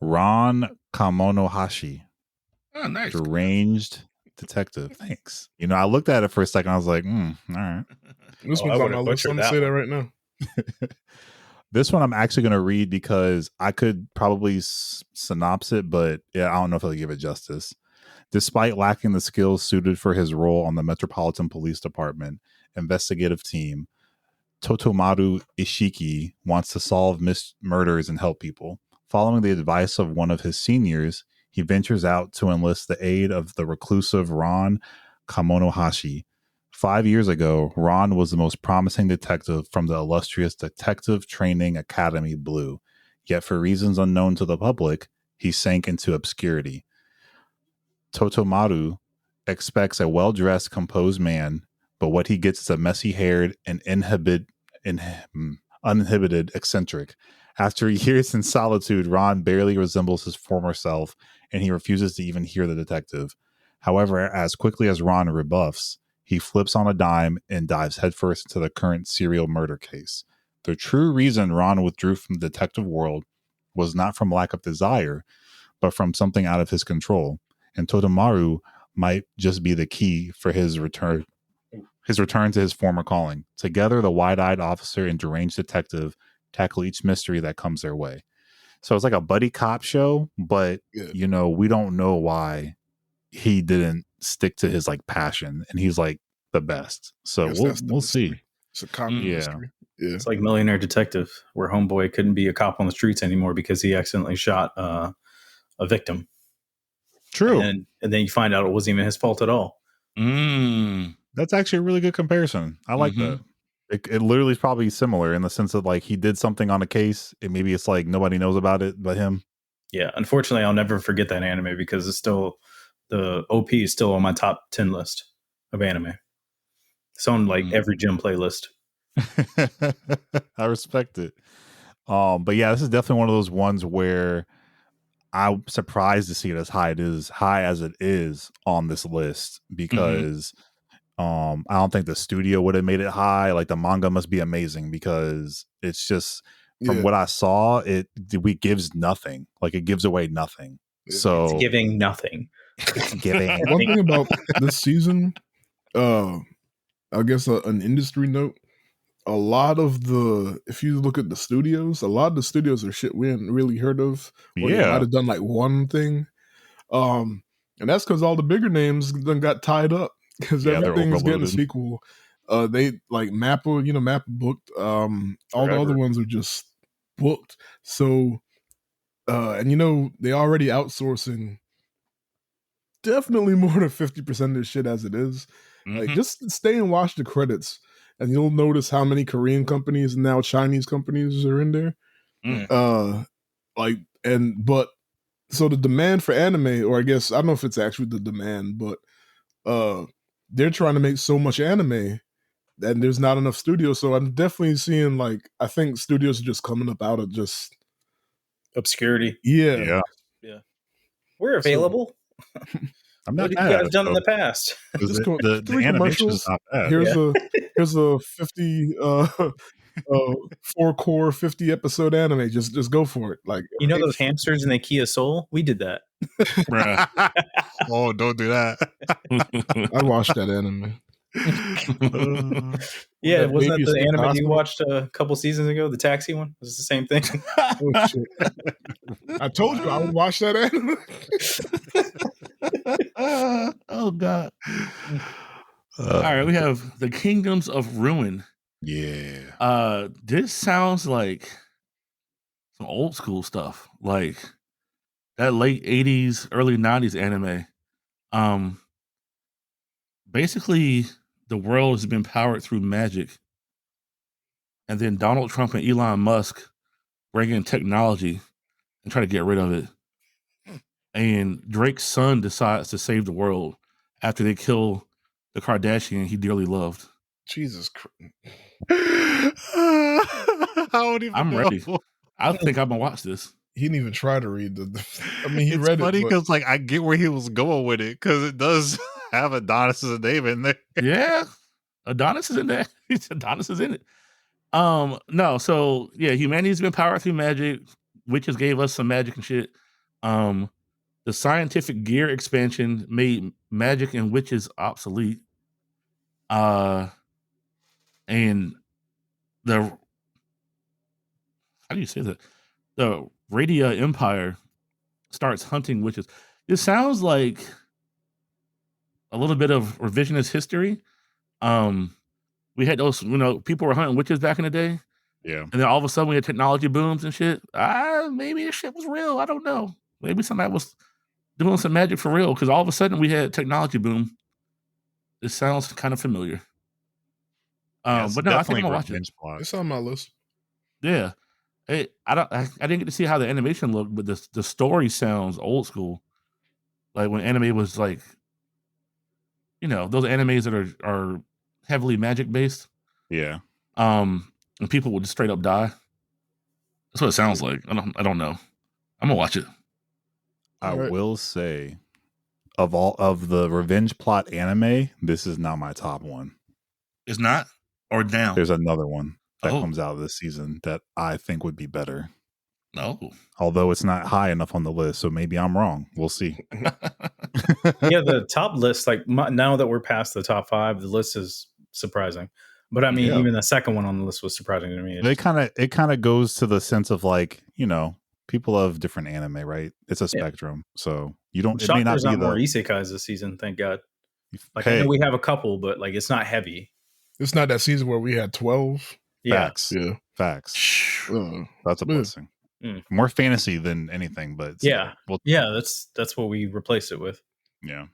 Ron Kamonohashi. Oh, nice. Deranged detective. Thanks. I looked at it for a second. I was like, all right. This one's on my list. I'm going to say that right now. This one I'm actually going to read because I could probably synopsis it, but yeah, I don't know if I'll give it justice. Despite lacking the skills suited for his role on the Metropolitan Police Department investigative team, Totomaru Ishiki wants to solve murders and help people. Following the advice of one of his seniors, he ventures out to enlist the aid of the reclusive Ron Kamonohashi. 5 years ago, Ron was the most promising detective from the illustrious Detective Training Academy Blue. Yet for reasons unknown to the public, he sank into obscurity. Totomaru expects a well-dressed, composed man, but what he gets is a messy-haired and uninhibited eccentric. After years in solitude, Ron barely resembles his former self, and he refuses to even hear the detective. However, as quickly as Ron rebuffs, he flips on a dime and dives headfirst into the current serial murder case. The true reason Ron withdrew from the detective world was not from lack of desire, but from something out of his control. And Totomaru might just be the key for his return to his former calling. Together, the wide-eyed officer and deranged detective tackle each mystery that comes their way. So it's like a buddy cop show, but we don't know why he didn't stick to his passion, and he's the best. So we'll see. It's a common mystery. Yeah. It's like Millionaire Detective, where homeboy couldn't be a cop on the streets anymore because he accidentally shot a victim. True. And then you find out it wasn't even his fault at all. That's actually a really good comparison. I like that. It literally is probably similar in the sense that he did something on a case and maybe it's nobody knows about it but him. Yeah. Unfortunately, I'll never forget that anime because it's still, the OP is still on my top 10 list of anime. It's on every gym playlist. I respect it. But yeah, this is definitely one of those ones where I'm surprised to see it as high as it is on this list because I don't think the studio would have made it high. The manga must be amazing because it's just from what I saw, it gives nothing. It gives away nothing. So it's giving nothing. It's giving. One thing about this season, I guess an industry note. A lot of if you look at the studios, a lot of the studios are shit we hadn't really heard of. Or they might have done one thing. And that's because all the bigger names then got tied up because everything is getting a sequel. They Mappa, Mappa booked. All the other ones are just booked. So, and they already outsourcing definitely more than 50% of this shit as it is. Just stay and watch the credits. And you'll notice how many Korean companies and now Chinese companies are in there. So the demand for anime, or I guess, I don't know if it's actually the demand, but they're trying to make so much anime and there's not enough studios. So I'm definitely seeing I think studios are just coming up out of just obscurity. Yeah. We're available. I'm not what have you guys done in the past? The animation is not bad. Here's a 50 4-core 50 episode anime. Just go for it. Those hamsters in the Kia Soul? We did that. Oh, don't do that. I watched that anime. Yeah, wasn't that baby is the in anime you hospital. watched a couple seasons ago? The taxi one? Was it the same thing? Oh shit! I told you I would watch that anime. Oh god! All right, we have the Kingdoms of Ruin. Yeah. This sounds like some old school stuff, like that late '80s, early '90s anime. Basically, the world has been powered through magic, and then Donald Trump and Elon Musk bring in technology and try to get rid of it. And Drake's son decides to save the world after they kill the Kardashian he dearly loved. Jesus Christ! I don't even I'm know. ready. I think I'm gonna watch this. He didn't even try to read the I mean, he It's read funny it, but because like I get where he was going with it because it does have Adonis's name in there. Yeah, Adonis is in there. Adonis is in it. No, so yeah, humanity's been powered through magic. Witches gave us some magic and shit. The scientific gear expansion made magic and witches obsolete. And the how do you say that? The Radia Empire starts hunting witches. It sounds like a little bit of revisionist history. We had those, people were hunting witches back in the day. Yeah. And then all of a sudden we had technology booms and shit. Maybe this shit was real. I don't know. Maybe somebody was doing some magic for real because all of a sudden we had technology boom. It sounds kind of familiar. But no, I think I'm gonna watch it. It's on my list. Yeah. I didn't get to see how the animation looked, but the story sounds old school. Like when anime was like, those animes that are heavily magic based. Yeah. And people would just straight up die. That's what it sounds like. I don't know. I'm gonna watch it. I will say, of all of the revenge plot anime, this is not my top one. It's not? Or down? There's another one that comes out this season that I think would be better. No. Although it's not high enough on the list, so maybe I'm wrong. We'll see. Yeah, the top list, like now that we're past the top 5, the list is surprising. But I mean, even the second one on the list was surprising to me. It kind of goes to the sense of like, people love different anime, right? It's a spectrum, so you don't. It may not be more isekais this season, thank God. Like I know we have a couple, but like it's not heavy. It's not that season where we had 12. Facts. Yeah. Facts. That's a blessing. More fantasy than anything, but that's what we replaced it with. Yeah.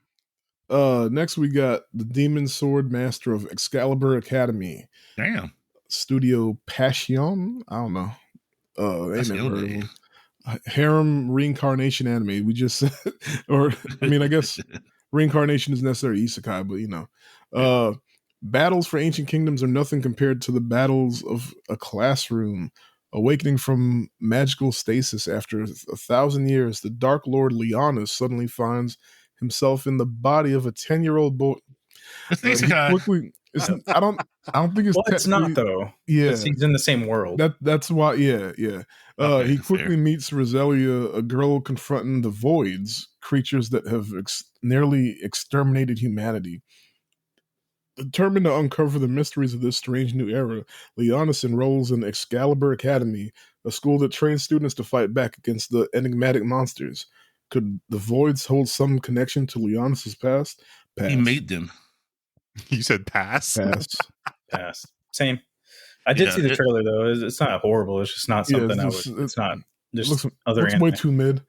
Next we got the Demon Sword Master of Excalibur Academy. Damn. Studio Passion. I don't know. That's never harem reincarnation anime. We just said, or I mean, I guess reincarnation is necessary isekai, but battles for ancient kingdoms are nothing compared to the battles of a classroom. Awakening from magical stasis after 1,000 years, the Dark Lord Leonis suddenly finds himself in the body of a 10-year-old boy. I don't think it's. Well, it's not though. Yeah, he's in the same world. That's why. Yeah. He quickly meets Roselia, a girl confronting the Voids, creatures that have nearly exterminated humanity. Determined to uncover the mysteries of this strange new era, Leonis enrolls in Excalibur Academy, a school that trains students to fight back against the enigmatic monsters. Could the Voids hold some connection to Leonis' past? Pass. He made them. You said pass? Pass. Same. I did see the trailer though. It's not horrible. It's just not something it's not. There's other looks way too mid.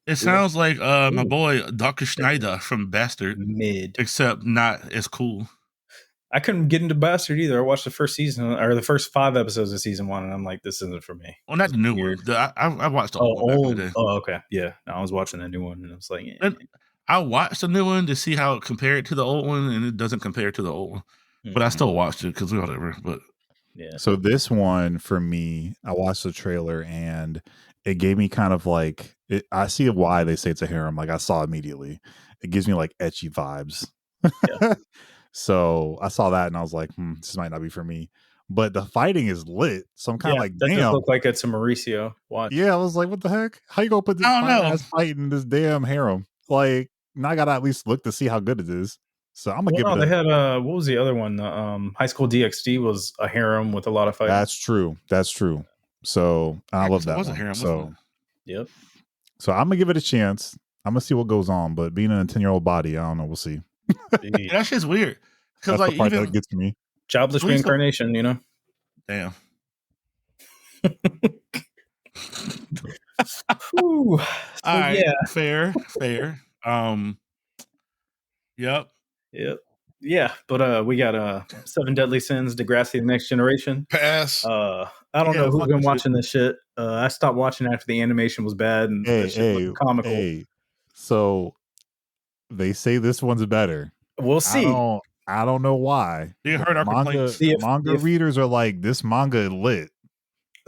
It sounds like my boy Dr. Schneider from Bastard. Mid. Except not as cool. I couldn't get into Bastard either. I watched the first season or the first 5 episodes of season 1, and I'm like, this isn't for me. Well, not the new one. I watched the old one back in the day. Oh, okay. Yeah. No, I was watching the new one, and I was like, I watched the new one to see how it compared to the old one, and it doesn't compare to the old one. Mm-hmm. But I still watched it because whatever. But yeah. So this one for me, I watched the trailer and it gave me kind of like I see why they say it's a harem. Like I saw immediately, it gives me like ecchi vibes. Yeah. So I saw that and I was like, this might not be for me. But the fighting is lit, so I'm kind of like, damn. That does look like it's a Mauricio watch. Yeah, I was like, what the heck? How you gonna put this fight in this damn harem? Like, now I gotta at least look to see how good it is. So I'm gonna give it. They had what was the other one? High School DxD was a harem with a lot of fighting. That's true. So I love that one. Harem, so yep. So I'm gonna give it a chance. I'm gonna see what goes on. But being in a 10-year-old body, I don't know. We'll see. That shit's weird. That's like the part that gets to me. Jobless reincarnation, you know. Damn. All right, yeah, fair. Yep. Yeah, but we got 7 Deadly Sins, Degrassi: The Next Generation. Pass. I don't know who's been watching this shit. I stopped watching after the animation was bad and the shit looked comical. So they say this one's better. We'll see. I don't know why. You heard our complaints. Manga readers are like, this manga lit.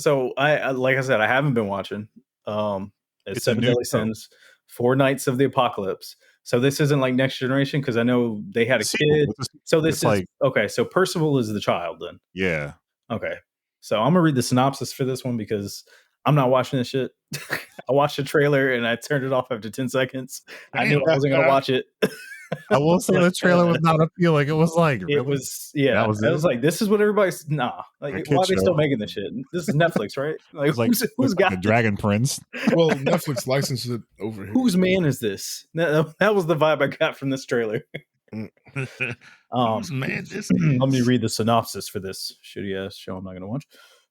So I like I said, I haven't been watching. It's 7 Deadly Sins, 4 Nights of the Apocalypse. So this isn't like Next Generation because I know they had a kid. So this is like, okay. So Percival is the child then. Yeah. Okay. So I'm gonna read the synopsis for this one because I'm not watching this shit. I watched the trailer and I turned it off after 10 seconds. I knew I wasn't gonna watch it. I will say the trailer was not appealing. It was like it was like, this is what everybody's like. Why are they still making this shit? This is Netflix, right? Like who's got the Dragon Prince? Well, Netflix licensed it over here. Whose man is this? That was the vibe I got from this trailer. Whose man this is? Let me read the synopsis for this shitty ass show I'm not gonna watch.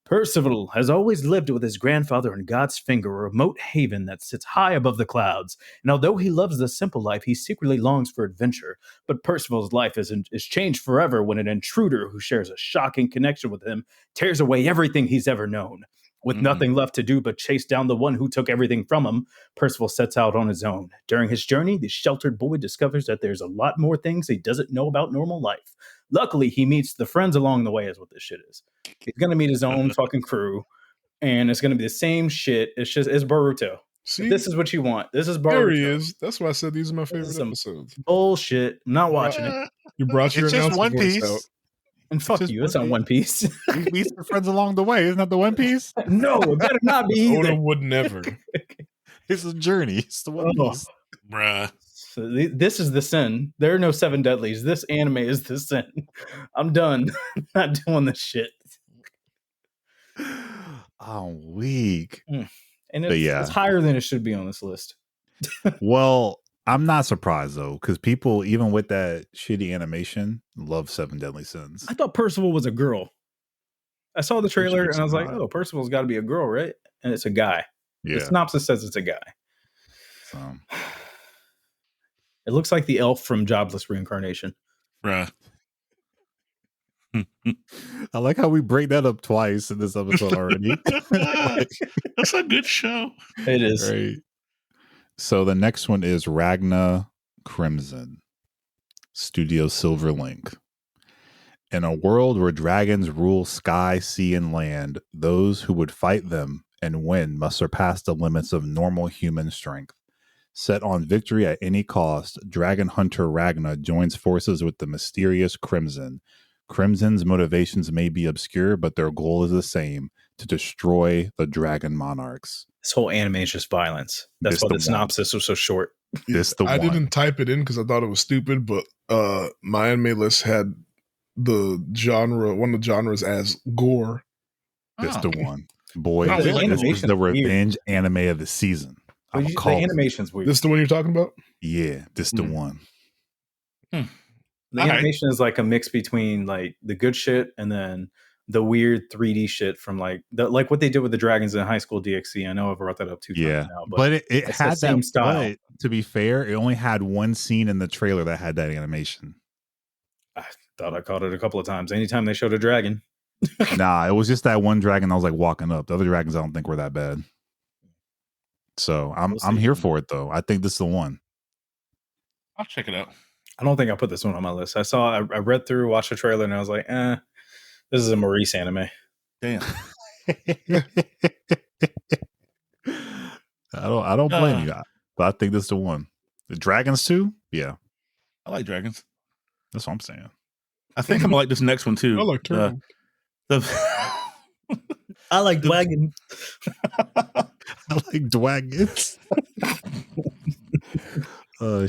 Percival has always lived with his grandfather in God's Finger, a remote haven that sits high above the clouds. And although he loves the simple life, he secretly longs for adventure. But Percival's life is changed forever when an intruder who shares a shocking connection with him tears away everything he's ever known. With nothing left to do but chase down the one who took everything from him, Percival sets out on his own. During his journey, the sheltered boy discovers that there's a lot more things he doesn't know about normal life. Luckily, he meets the friends along the way, is what this shit is. He's going to meet his own fucking crew, and it's going to be the same shit. It's Boruto. See? This is what you want. This is Boruto. There he is. That's why I said these are my favorite episodes. Bullshit. I'm not watching it. You brought your just One Piece. Out. And fuck you, it's on One Piece. He meets the friends along the way. Isn't that the One Piece? No, it better not be either. Oda would never. It's a journey. It's the One Piece. Bruh. So this is the sin. There are no 7 deadlies. This anime is the sin. I'm done. Not doing this shit. I'm weak. And it's higher than it should be on this list. Well, I'm not surprised though, because people, even with that shitty animation, love 7 Deadly Sins. I thought Percival was a girl. I saw the trailer and I was like, oh, Percival's got to be a girl, right? And it's a guy. Yeah. The synopsis says it's a guy. So. It looks like the elf from Jobless Reincarnation. Bruh. I like how we break that up twice in this episode already. That's a good show. It is. Right. So the next one is Ragna Crimson, Studio Silverlink. In a world where dragons rule sky, sea, and land, those who would fight them and win must surpass the limits of normal human strength. Set on victory at any cost, Dragon Hunter Ragna joins forces with the mysterious Crimson. Crimson's motivations may be obscure, but their goal is the same: to destroy the Dragon Monarchs. This whole anime is just violence. That's why the synopsis was so short. I didn't type it in because I thought it was stupid, but my anime list had the genre, one of the genres as gore. This the one. Boy, this is the revenge anime of the season. The animation's weird. This the one you're talking about? Yeah, this the one. The animation is like a mix between like the good shit and then the weird 3D shit from like what they did with the dragons in High School DxD. I know I've brought that up 2 times now, but it had that same style. But to be fair, it only had one scene in the trailer that had that animation. I thought I caught it a couple of times. Anytime they showed a dragon. Nah, it was just that one dragon I was like walking up. The other dragons I don't think were that bad. So I'm here for it though. I think this is the one. I'll check it out. I don't think I put this one on my list. I read through, watched the trailer, and I was like, this is a Maurice anime. Damn. I don't blame you, but I think this is the one. The dragons too? Yeah. I like dragons. That's what I'm saying. I think I'm gonna like this next one too. I like turtles. I like dragons. I like dragons.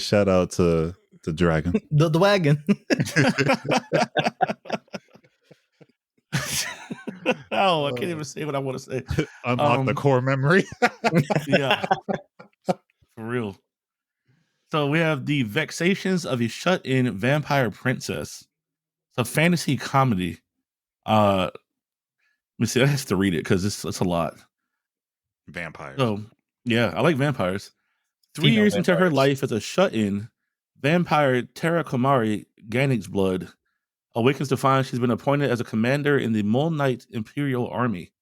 Shout out to The dragon. the wagon. Oh, I can't even say what I want to say. Unlock the core memory. Yeah, for real. So we have The Vexations of a Shut-In Vampire Princess. It's a fantasy comedy. Let me see. I have to read it because it's a lot. Vampires. So yeah, I like vampires. 3 years into her life as a shut-in, vampire Tara Komari Gannick's blood awakens to find she's been appointed as a commander in the Mole Knight Imperial Army.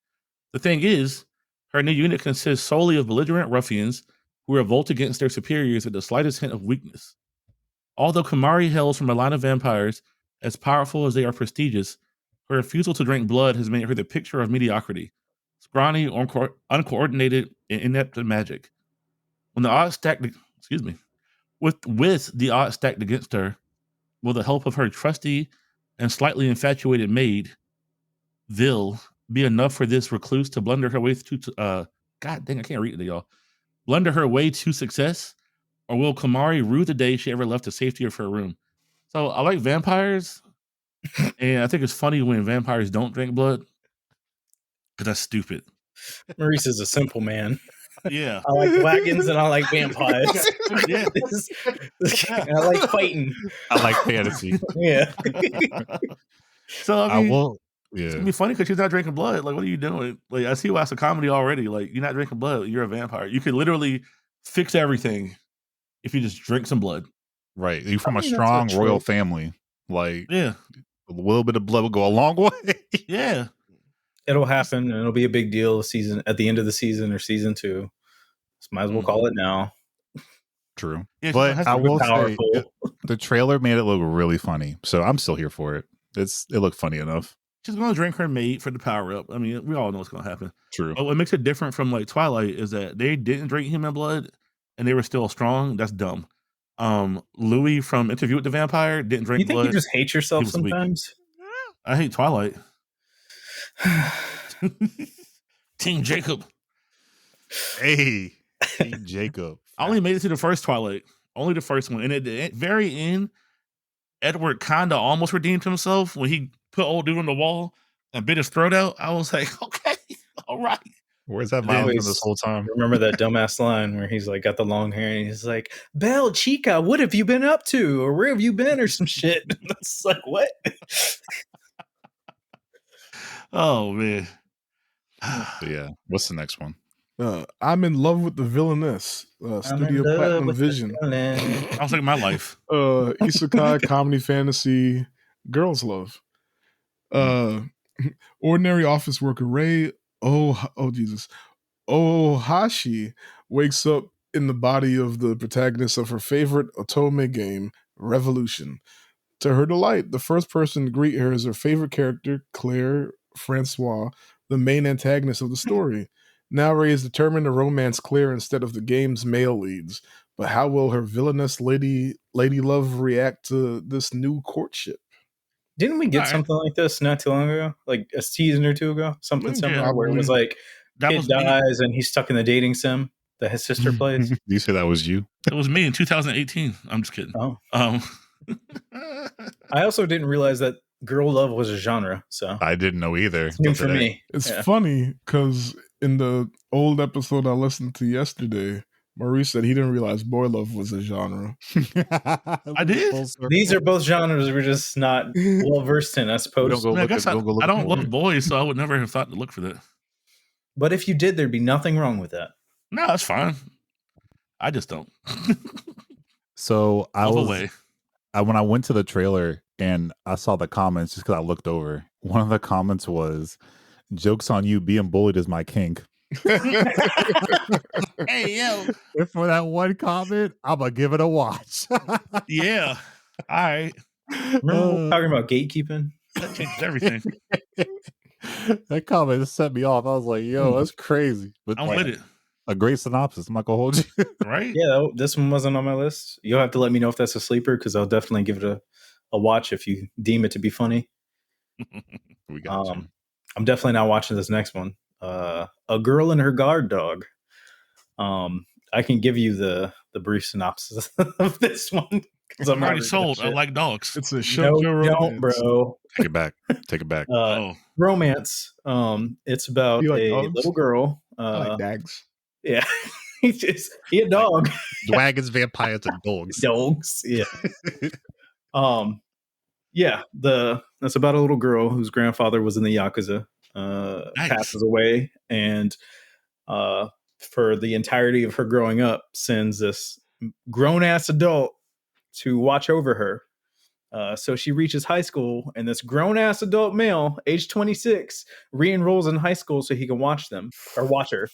The thing is, her new unit consists solely of belligerent ruffians who revolt against their superiors at the slightest hint of weakness. Although Komari hails from a line of vampires as powerful as they are prestigious, her refusal to drink blood has made her the picture of mediocrity, scrawny, uncoordinated, and inept at magic. When the odds stacked, with the odds stacked against her, will the help of her trusty and slightly infatuated maid, Vil, be enough for this recluse to blunder her way to God dang, I can't read it, y'all. Blunder her way to success, or will Komari rue the day she ever left the safety of her room? So I like vampires, and I think it's funny when vampires don't drink blood, because that's stupid. Maurice is a simple man. Yeah. I like wagons and I like vampires. Yeah. And I like fighting. I like fantasy. Yeah. So I mean, yeah. it's gonna be funny because she's not drinking blood. Like, what are you doing? Like, I see why it's a comedy already. Like, you're not drinking blood. You're a vampire. You could literally fix everything if you just drink some blood. Right. You're from a strong royal family. Like, yeah, a little bit of blood will go a long way. Yeah. It'll happen and it'll be a big deal at the end of the season or season 2. So might as well call it now. True. Yeah, but I will say the trailer made it look really funny. So I'm still here for it. It looked funny enough. She's gonna drink her mate for the power up. I mean, we all know what's gonna happen. True. But what makes it different from like Twilight is that they didn't drink human blood and they were still strong. That's dumb. Louis from Interview with the Vampire didn't drink blood. You think you just hate yourself sometimes? Weak. I hate Twilight. Team Jacob. Hey, Team Jacob. I only made it to the first Twilight. Only the first one. And at the very end, Edward kind of almost redeemed himself when he put old dude on the wall and bit his throat out. I was like, okay, all right. Where's that violence this whole time? Remember that dumbass line where he's like got the long hair and he's like, Belle Chica, what have you been up to? Or where have you been? Or some shit. It's like, what? Oh, man. Yeah. What's the next one? I'm in love with the villainess. Studio Platinum Vision. Sounds like my life. Isekai comedy fantasy girls love. Ordinary office worker Rei Ohashi wakes up in the body of the protagonist of her favorite otome game, Revolution. To her delight, the first person to greet her is her favorite character, Claire Francois, the main antagonist of the story. Now Rei is determined to romance Claire instead of the game's male leads. But how will her villainous lady love react to this new courtship? Didn't we get something like this not too long ago? Like a season or 2 ago? Something similar where it was like, kid dies and he's stuck in the dating sim that his sister plays. You say that was you? It was me in 2018. I'm just kidding. Oh. I also didn't realize that girl love was a genre. So I didn't know either. It's new for me. It's funny because in the old episode I listened to yesterday, Maurice said he didn't realize boy love was a genre. I did. These are both genres we're just not well versed in, I suppose. I don't love boys, so I would never have thought to look for that. But if you did, there'd be nothing wrong with that. No, that's fine. I just don't. So when I went to the trailer and I saw the comments just because I looked over, one of the comments was, "Joke's on you, being bullied is my kink." Hey, yo. And for that one comment, I'm going to give it a watch. Yeah. All right. Remember talking about gatekeeping? That changed everything. That comment just set me off. I was like, yo, that's crazy. But I'm with it. A great synopsis. I'm not going to hold you. Right? Yeah, this one wasn't on my list. You'll have to let me know if that's a sleeper because I'll definitely give it a watch if you deem it to be funny. We got you. I'm definitely not watching this next one. A Girl and Her Guard Dog. I can give you the brief synopsis of this one Because I'm already sold. I like dogs. It's a shoujo romance. Don't, bro. Take it back. Take it back. Romance. It's about You like a dogs? little girl. I like dags. Yeah. He a dog. Dragons, vampires, and dogs. Dogs. Yeah. Yeah. That's about a little girl whose grandfather was in the Yakuza. Passes away, and for the entirety of her growing up, sends this grown ass adult to watch over her. So she reaches high school, and this grown ass adult male, age 26, re-enrolls in high school so he can watch her.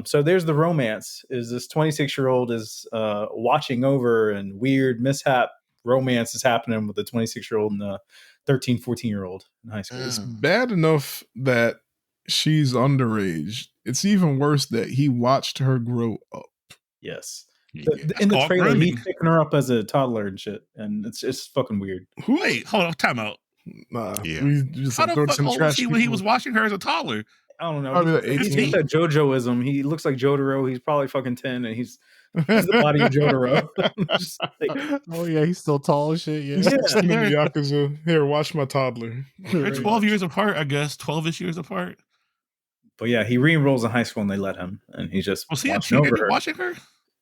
So there's the romance. Is this 26-year-old is watching over, and weird mishap romance is happening with the 26-year-old and the 13, 14-year-old in high school. It's bad enough that she's underage. It's even worse that he watched her grow up. Yes. Yeah. In the trailer, he's picking her up as a toddler and shit, and it's just fucking weird. Wait, hold on, time out. Nah, yeah. We just how the fuck some old trash was he when he was watching her as a toddler? I don't know. Probably like He's 18. that JoJoism. He looks like Jotaro. He's probably fucking 10, and he's the body of Jotaro. Oh yeah, he's still tall as shit. Yeah, He's still in the Yakuza. Here, watch my toddler. They're 12 years apart, I guess. 12-ish years apart. But yeah, he re-enrolls in high school, and they let him, and he just was he a cheater watching her?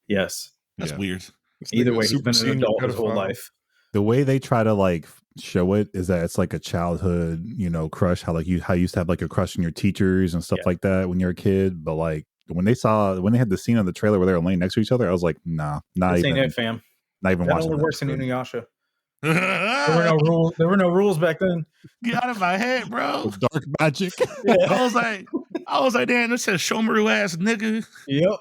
Yes, that's weird. Either way, he's been an adult his whole life. The way they try to like show it is that it's like a childhood, crush. How you used to have like a crush on your teachers and stuff like that when you're a kid. But like when they had the scene on the trailer where they were laying next to each other, I was like, nah, not even. Ain't it, fam. Not even that watching. Only works in Inuyasha. There were no rules. There were no rules back then. Get out of my head, bro. Dark magic. Yeah. I was like, damn, this says Shomaru ass nigga. Yep.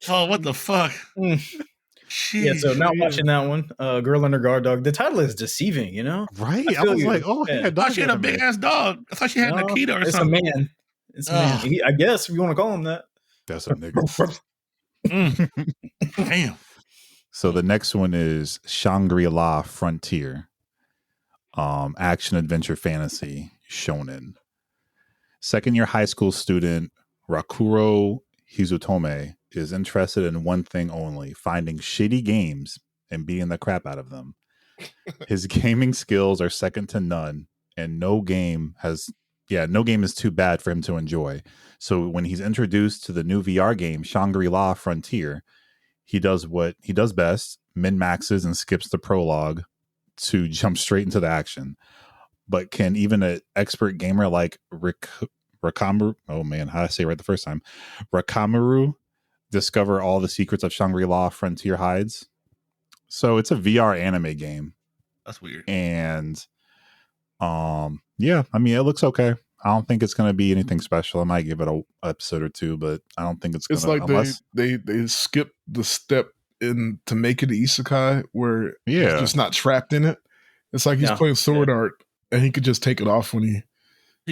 Oh, what the fuck? Yeah, so not watching that one. Girl and her guard dog. The title is deceiving, Right? I was like, oh, I thought she had a big ass dog. I thought she had Nikita or something. It's a man. It's a man. I guess if you want to call him that. That's a nigga. Damn. So the next one is Shangri-La Frontier. Action adventure fantasy shonen. Second-year high school student Rakuro Hizutome is interested in one thing only: finding shitty games and beating the crap out of them. His gaming skills are second to none, and no game is too bad for him to enjoy. So when he's introduced to the new VR game Shangri-La Frontier, he does what he does best: min-maxes and skips the prologue to jump straight into the action. But can even an expert gamer like Rakamaru, oh man, how did I say it right the first time? Rakamaru discover all the secrets of Shangri-La Frontier hides? So it's a VR anime game. That's weird. And yeah, I mean, it looks okay. I don't think it's going to be anything special. I might give it an episode or two, but I don't think it's going to. It's like they skip the step in to make it isekai where he's just not trapped in it. It's like he's playing sword art and he could just take it off when he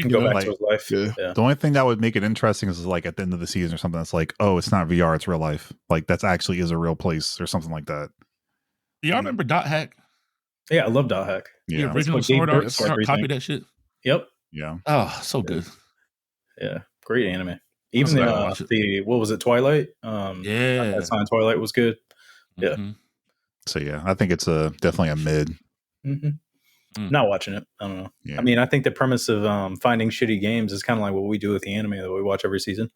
can go back to his life. Yeah. The only thing that would make it interesting is like at the end of the season or something that's like, oh, it's not VR, it's real life. Like that's actually is a real place or something like that. Do y'all remember Dot Hack? Yeah, I love Dot Hack. Yeah. The original sword art copy that shit. Yep. Yeah. Oh, so good. Yeah. Great anime. Even the what was it, Twilight? Yeah. That sign Twilight was good. Yeah. Mm-hmm. So yeah, I think it's definitely a mid. Mm-hmm. Not watching it. I don't know. Yeah. I mean, I think the premise of finding shitty games is kind of like what we do with the anime that we watch every season.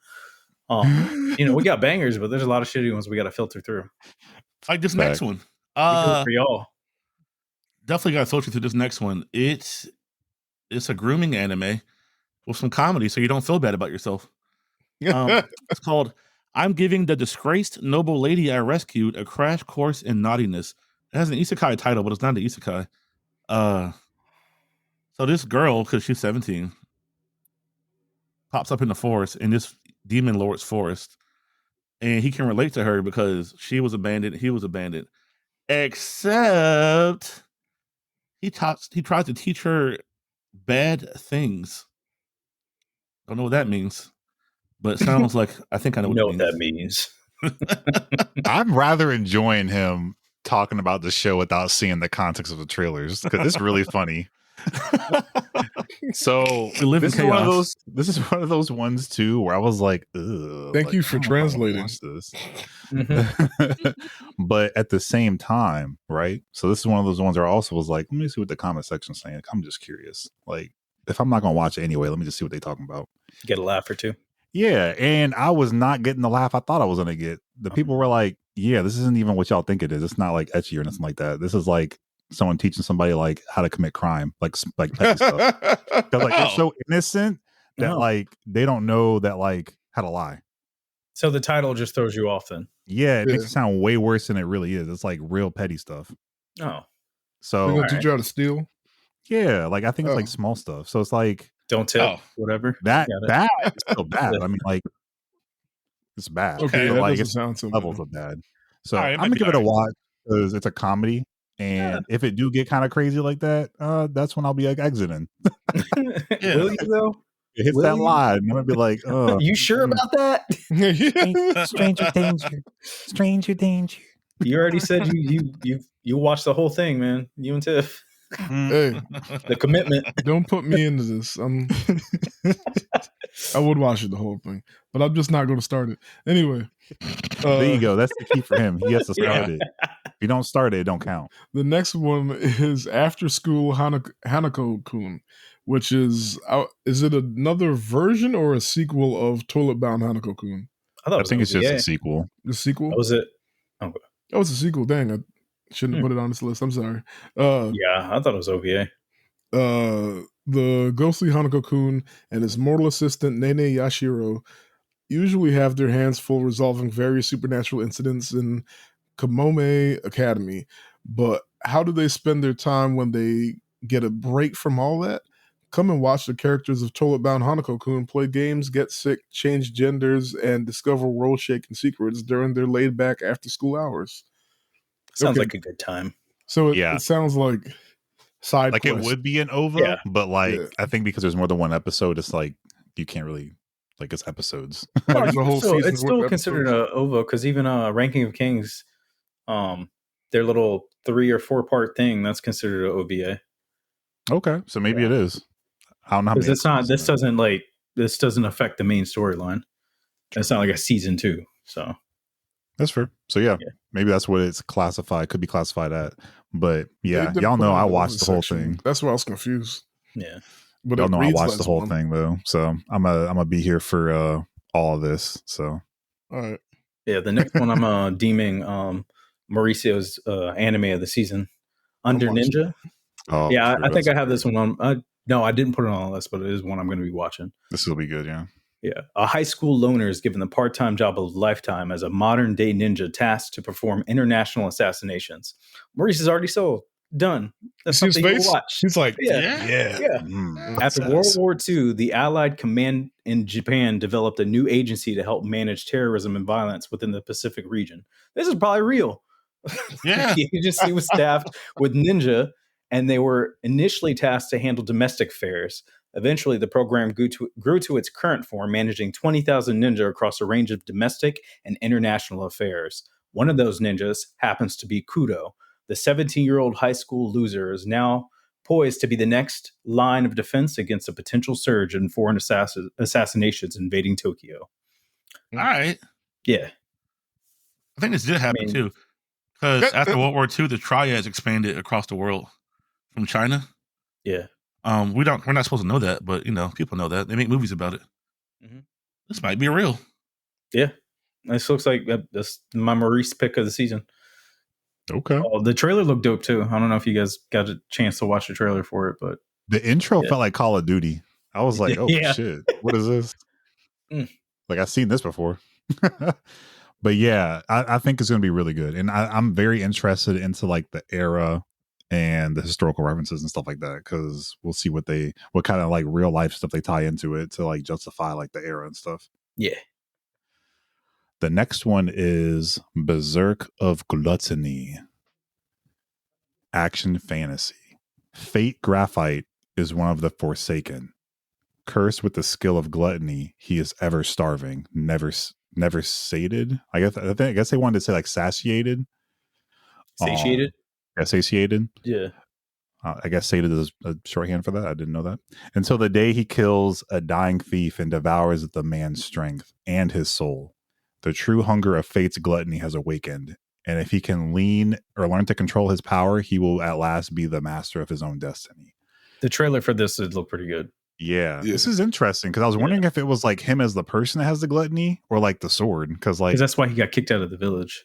We got bangers, but there's a lot of shitty ones we got to filter through. Like this next one. For y'all. Definitely got to filter through this next one. It's a grooming anime with some comedy, so you don't feel bad about yourself. It's called "I'm Giving the Disgraced Noble Lady I Rescued a Crash Course in Naughtiness." It has an isekai title, but it's not an isekai. So this girl, because she's 17, pops up in the forest, in this demon lord's forest, and he can relate to her because she was abandoned, he was abandoned, except he tries to teach her bad things. Don't know what that means, but it sounds like I think I know what that means. I'm rather enjoying him talking about the show without seeing the context of the trailers because it's really funny. So We live in this is one of chaos. those. This is one of those ones too where I was like, ugh. Thank like, you for I don't know if I wanna translating. watch this. Mhm. But at the same time, right? So this is one of those ones where I also was like, let me see what the comment section's saying. I'm just curious. Like, if I'm not gonna watch it anyway, let me just see what they're talking about. Get a laugh or two. Yeah, and I was not getting the laugh I thought I was gonna get. The people were like, "Yeah, this isn't even what y'all think it is. It's not like etchy or nothing like that. This is like someone teaching somebody like how to commit crime, like petty stuff." Because like they're so innocent that like they don't know that like how to lie. So the title just throws you off then. Yeah, it makes it sound way worse than it really is. It's like real petty stuff. Oh, So They're gonna teach you how to steal. yeah, like I think it's like small stuff. So it's like don't tip, whatever. that Got it. bad is still bad. I mean, like it's bad. Okay, but that like doesn't it's sound so levels bad. of bad. So All right, it I'm might gonna be give it a all right. watch because it's a comedy, and if it do get kind of crazy like that, that's when I'll be like exiting. Will you though? It hits Will that you? line, I'm gonna be like, You sure about that? stranger danger, stranger danger. You already said you watched the whole thing, man. You and Tiff. Hey, The commitment. don't put me into this. I would watch it the whole thing, but I'm just not going to start it anyway. There you go. That's the key for him. He has to start Yeah. it. If you don't start it, it don't count. The next one is After School Hanako-kun, which is it another version or a sequel of Toilet Bound Hanako-kun? I think it's just a sequel. The sequel? Was it? Oh, it's a sequel. Dang, I shouldn't have put it on this list. I'm sorry. Yeah, I thought it was OVA. The ghostly Hanako-kun and his mortal assistant Nene Yashiro usually have their hands full resolving various supernatural incidents in Kamome Academy. But how do they spend their time when they get a break from all that? Come and watch the characters of Toilet Bound Hanako-kun play games, get sick, change genders, and discover world-shaking secrets during their laid-back after-school hours. Sounds like a good time. So it sounds like side like quest. It would be an OVA, but like I think because there's more than one episode, it's like you can't really like it's episode. No, it's still considered a OVA because even Ranking of Kings, their little 3 or 4 part thing, that's considered an OVA. Okay, so maybe it is. I don't know. Because this doesn't affect the main storyline. It's not like a season 2. So that's fair. So yeah, maybe that's what it's classified. Could be classified at. But yeah, They y'all put know on I the watched the whole section. thing. That's why I was confused. Yeah, but y'all know I watched as the whole one. thing though. So I'm gonna be here for all of this. So all right. Yeah, the next one I'm deeming Mauricio's anime of the season, Under Ninja. Oh yeah, sure, I think I have this one on. No, I didn't put it on the list, but it is one I'm going to be watching. This will be good, yeah. Yeah. A high school loner is given the part-time job of a lifetime as a modern-day ninja tasked to perform international assassinations. Maurice is already sold. Done. That's something you will watch. He's like, yeah. After World War II, the Allied command in Japan developed a new agency to help manage terrorism and violence within the Pacific region. This is probably real. Yeah. The agency was staffed with ninja, and they were initially tasked to handle domestic affairs. Eventually, the program grew to its current form, managing 20,000 ninja across a range of domestic and international affairs. One of those ninjas happens to be Kudo. The 17-year-old high school loser is now poised to be the next line of defense against a potential surge in foreign assassinations invading Tokyo. All right. Yeah. I think this did happen too. Because after World War II, the triads expanded across the world from China. Yeah. We're not supposed to know that, but people know that. They make movies about it. Mm-hmm. This might be real. Yeah. This looks like that's my Maurice pick of the season. Okay. Oh, the trailer looked dope too. I don't know if you guys got a chance to watch the trailer for it, but the intro felt like Call of Duty. I was like, oh shit, what is this? Like I've seen this before. But yeah, I think it's going to be really good. And I'm very interested into like the era and the historical references and stuff like that. Cause we'll see what kind of like real life stuff they tie into it to like justify like the era and stuff. Yeah. The next one is Beserk of Gluttony. Action fantasy. Fate Graphite is one of the Forsaken. Cursed with the skill of gluttony, he is ever starving, never sated. I guess they wanted to say like satiated. Satiated? Satiated. Yeah. I guess Sated is a shorthand for that. I didn't know that. Until the day he kills a dying thief and devours the man's strength and his soul. The true hunger of fate's gluttony has awakened. And if he can lean or learn to control his power, he will at last be the master of his own destiny. The trailer for this would look pretty good. Yeah. This is interesting because I was wondering if it was like him as the person that has the gluttony or like the sword. Because that's why he got kicked out of the village.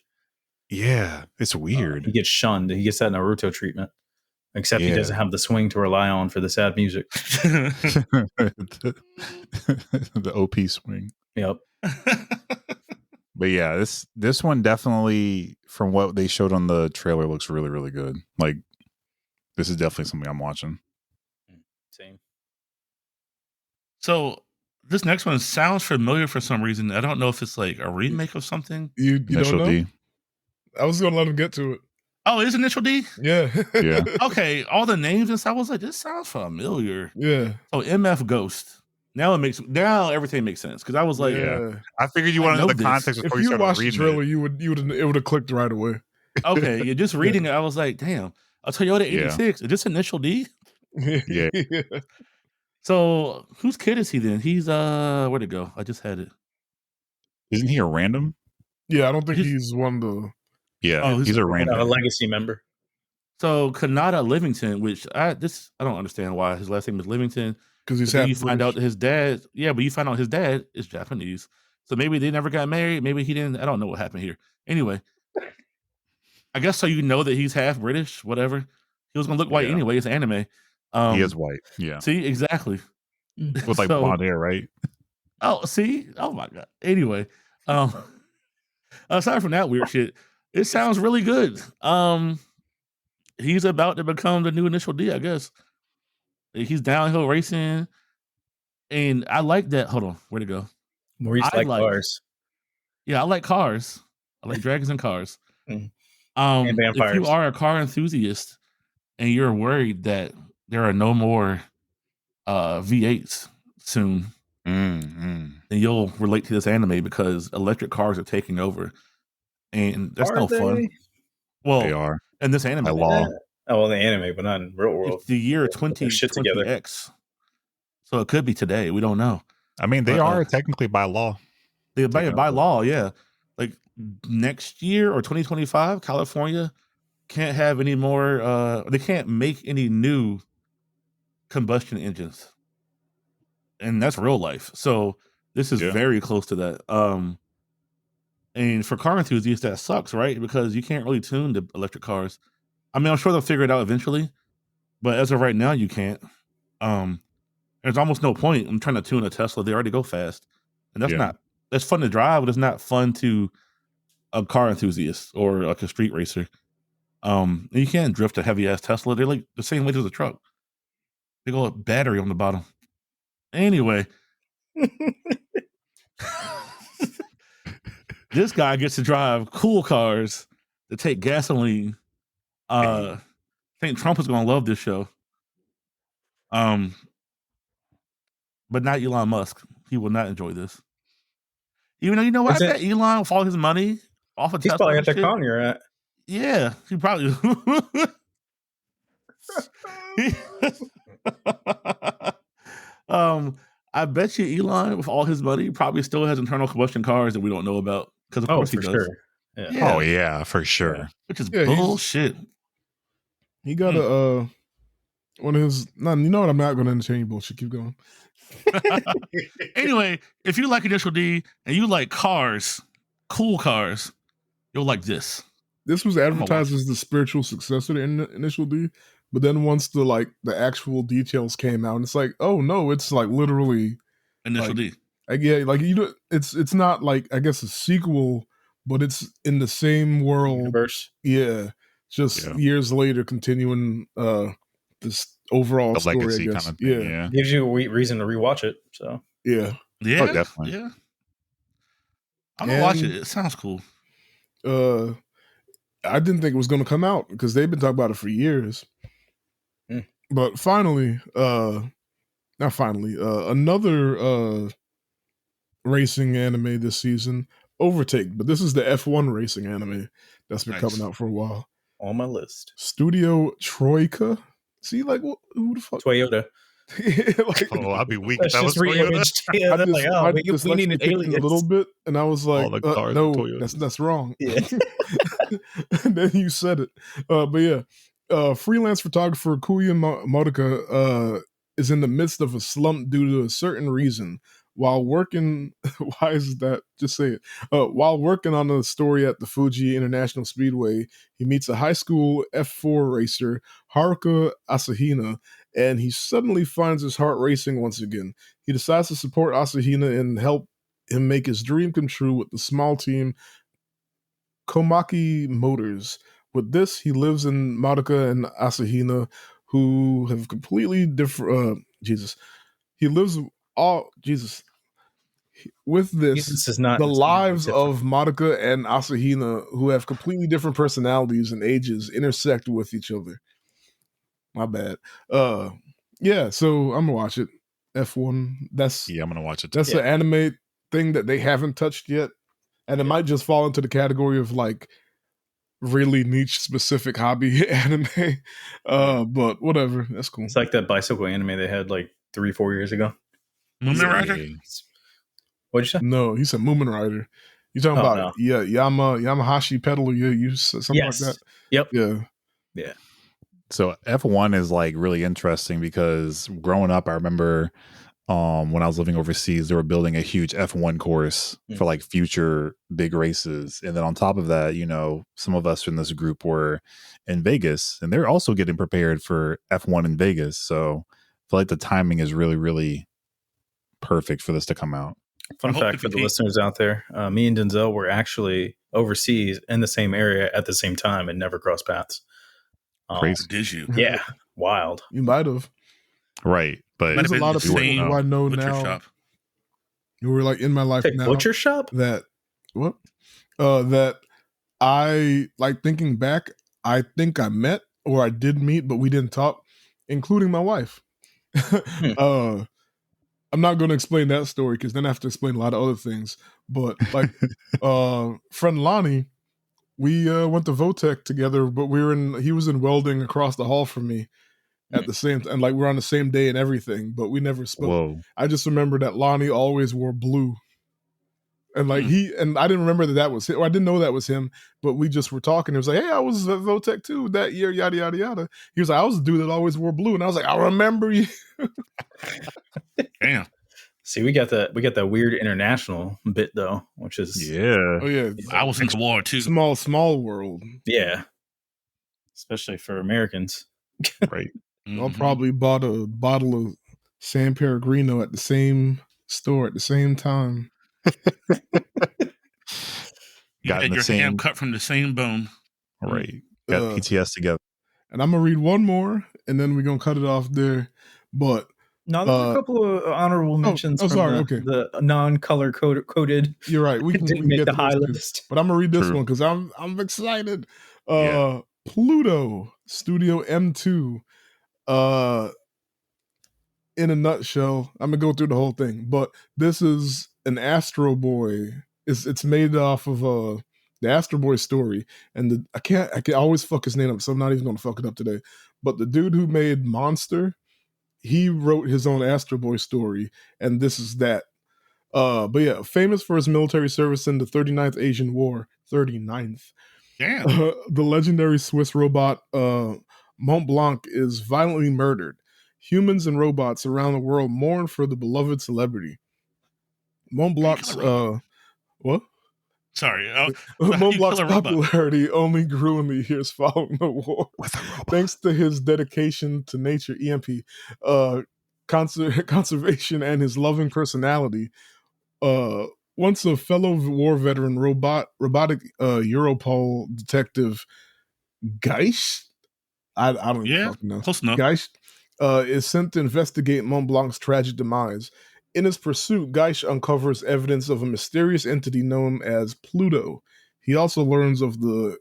Yeah, it's weird. He gets shunned. He gets that Naruto treatment. Except he doesn't have the swing to rely on for the sad music. the OP swing. Yep. But yeah, this one definitely, from what they showed on the trailer, looks really, really good. Like, this is definitely something I'm watching. Same. So this next one sounds familiar for some reason. I don't know if it's like a remake of something. You don't know? D. I was going to let him get to it. Oh, it's Initial D? Yeah. Yeah. Okay, all the names and stuff, I was like, this sounds familiar. Yeah. Oh, MF Ghost. Now everything makes sense. Because I was like, I figured you wanted to know the context before if you started watched reading the trailer, it. it would have clicked right away. Okay, you're just reading it. I was like, damn, a Toyota 86. Is this Initial D? Yeah. So whose kid is he then? He's where'd it go? I just had it. Isn't he a random? Yeah, I don't think he's one of the. Yeah, he's a random. A legacy member. So Kanata Livington, which I don't understand why his last name is Livington. Because he's you find out that his dad, but you find out his dad is Japanese. So maybe they never got married. Maybe he didn't. I don't know what happened here. Anyway, I guess so you know that he's half British, whatever. He was gonna look white anyway. It's anime. He is white. Yeah. See, exactly. With like blonde hair, right? Oh, see? Oh my god. Anyway, aside from that weird shit, it sounds really good. He's about to become the new Initial D, I guess. He's downhill racing, and I like that. Hold on, where'd it go? Maurice like cars. Yeah, I like cars. I like dragons and cars. And vampires. If you are a car enthusiast and you're worried that there are no more V8s soon, then you'll relate to this anime because electric cars are taking over, and that's no fun. Well, they are. And this anime, by law. Oh, well, the anime, but not in real world. It's the year 2020X, so it could be today. We don't know. I mean, they are technically by law. By law, yeah. Like next year or 2025, California can't have any more. They can't make any new combustion engines, and that's real life. So this is very close to that. And for car enthusiasts, that sucks, right? Because you can't really tune the electric cars. I mean, I'm sure they'll figure it out eventually, but as of right now, you can't. There's almost no point in trying to tune a Tesla. They already go fast, and that's fun to drive, but it's not fun to a car enthusiast or like a street racer. And you can't drift a heavy ass Tesla. They're like the same weight as a truck. They go battery on the bottom. Anyway, this guy gets to drive cool cars that take gasoline. I think Trump is going to love this show. But not Elon Musk. He will not enjoy this. Even though, you know what? I bet Elon, with all his money off of Tesla. He's probably at the con you're at. Yeah, he probably. I bet you Elon, with all his money, probably still has internal combustion cars that we don't know about. Because of course he does. Sure. Yeah. Oh yeah, for sure. Yeah. Which is bullshit. He got a one of his. You know what? I'm not going to entertain bullshit. Keep going. Anyway, if you like Initial D and you like cars, cool cars, you'll like this. This was advertised as the spiritual successor to Initial D, but then once the actual details came out, and it's like, oh no, it's like literally Initial D. It's not like, I guess, a sequel, but it's in the same world. Universe. Yeah, just years later, continuing this overall story. Legacy I guess. kind of thing, yeah, gives you a reason to rewatch it. So yeah, definitely. Yeah, I'm gonna watch it. It sounds cool. I didn't think it was going to come out because they've been talking about it for years. But finally, another racing anime this season, Overtake. But this is the F1 racing anime that's been coming out for a while. On my list. Studio Troika. See, like, who the fuck? Toyota. Like, I'd be weak if That's that was just Toyota. reimaged. Yeah, they're like, oh, my we need dyslexia an kicked in alias. a little bit, and I was like, All the cars are no, Toyotas. that's wrong. Yeah. And then you said it. But yeah, freelance photographer Kuya Modica is in the midst of a slump due to a certain reason. While working, why is that? Just say it. While working on a story at the Fuji International Speedway, he meets a high school F4 racer, Haruka Asahina, and he suddenly finds his heart racing once again. He decides to support Asahina and help him make his dream come true with the small team Komaki Motors. With this, he lives in Madoka and Asahina, who have completely different. He lives all Jesus. With this, Jesus is not the insanely lives different. of Madoka and Asahina, who have completely different personalities and ages, intersect with each other. My bad. Yeah. So I'm gonna watch it. F1. Yeah, I'm gonna watch it. That's an anime thing that they haven't touched yet, and it might just fall into the category of like really niche specific hobby anime. But whatever, that's cool. It's like that bicycle anime they had like 3-4 years ago. Moomin Rider? What'd you say? No, he said Moomin Rider. You talking about no. Yamahashi pedal? You something like that? Yep. Yeah. So F1 is like really interesting because growing up, I remember when I was living overseas, they were building a huge F1 course for like future big races. And then on top of that, you know, some of us in this group were in Vegas and they're also getting prepared for F1 in Vegas. So I feel like the timing is really, really perfect for this to come out. Fun fact for the listeners out there, me and Denzel were actually overseas in the same area at the same time and never crossed paths. Crazy. Did you? Yeah. Wild. You might have. Right. But there's a lot of people who I know now shop. who are like in my life now. Butcher shop? That I like thinking back, I think I met or I did meet, but we didn't talk, including my wife. I'm not going to explain that story because then I have to explain a lot of other things. But like, friend Lonnie, we went to Votech together, but he was in welding across the hall from me at the same time. And like, we're on the same day and everything, but we never spoke. Whoa. I just remember that Lonnie always wore blue. And like and I didn't remember that was him, or I didn't know that was him, but we just were talking. It was like, hey, I was at Votech too that year, yada, yada, yada. He was like, I was a dude that always wore blue. And I was like, I remember you. Damn. See, we got that weird international bit though, which is Oh yeah. I was in the war too. Small world. Yeah. Especially for Americans. Right. I probably bought a bottle of San Pellegrino at the same store at the same time. You had your ham cut from the same bone. Right. Got PTS together. And I'm going to read one more, and then we're going to cut it off there. But no, there's a couple of honorable mentions from the non-color coded. You're right. We can make get the high list. But I'm going to read this one because I'm excited. Pluto Studio M2. In a nutshell, I'm gonna go through the whole thing, but this is an Astro Boy. It's made off of the Astro Boy story, and I can always fuck his name up, so I'm not even gonna fuck it up today. But the dude who made Monster, he wrote his own Astro Boy story, and this is that. But yeah, famous for his military service in the 39th Asian War. 39th. Yeah. The legendary Swiss robot Mont Blanc is violently murdered. Humans and robots around the world mourn for the beloved celebrity. Mont Blanc's what? Sorry. Mont Blanc's popularity only grew in the years following the war. Thanks to his dedication to nature, EMP, conservation, and his loving personality. Once a fellow war veteran, robotic Europol detective Geist, I don't fucking know. Close enough. Geist is sent to investigate Mont Blanc's tragic demise. In his pursuit, Geist uncovers evidence of a mysterious entity known as Pluto. He also learns of the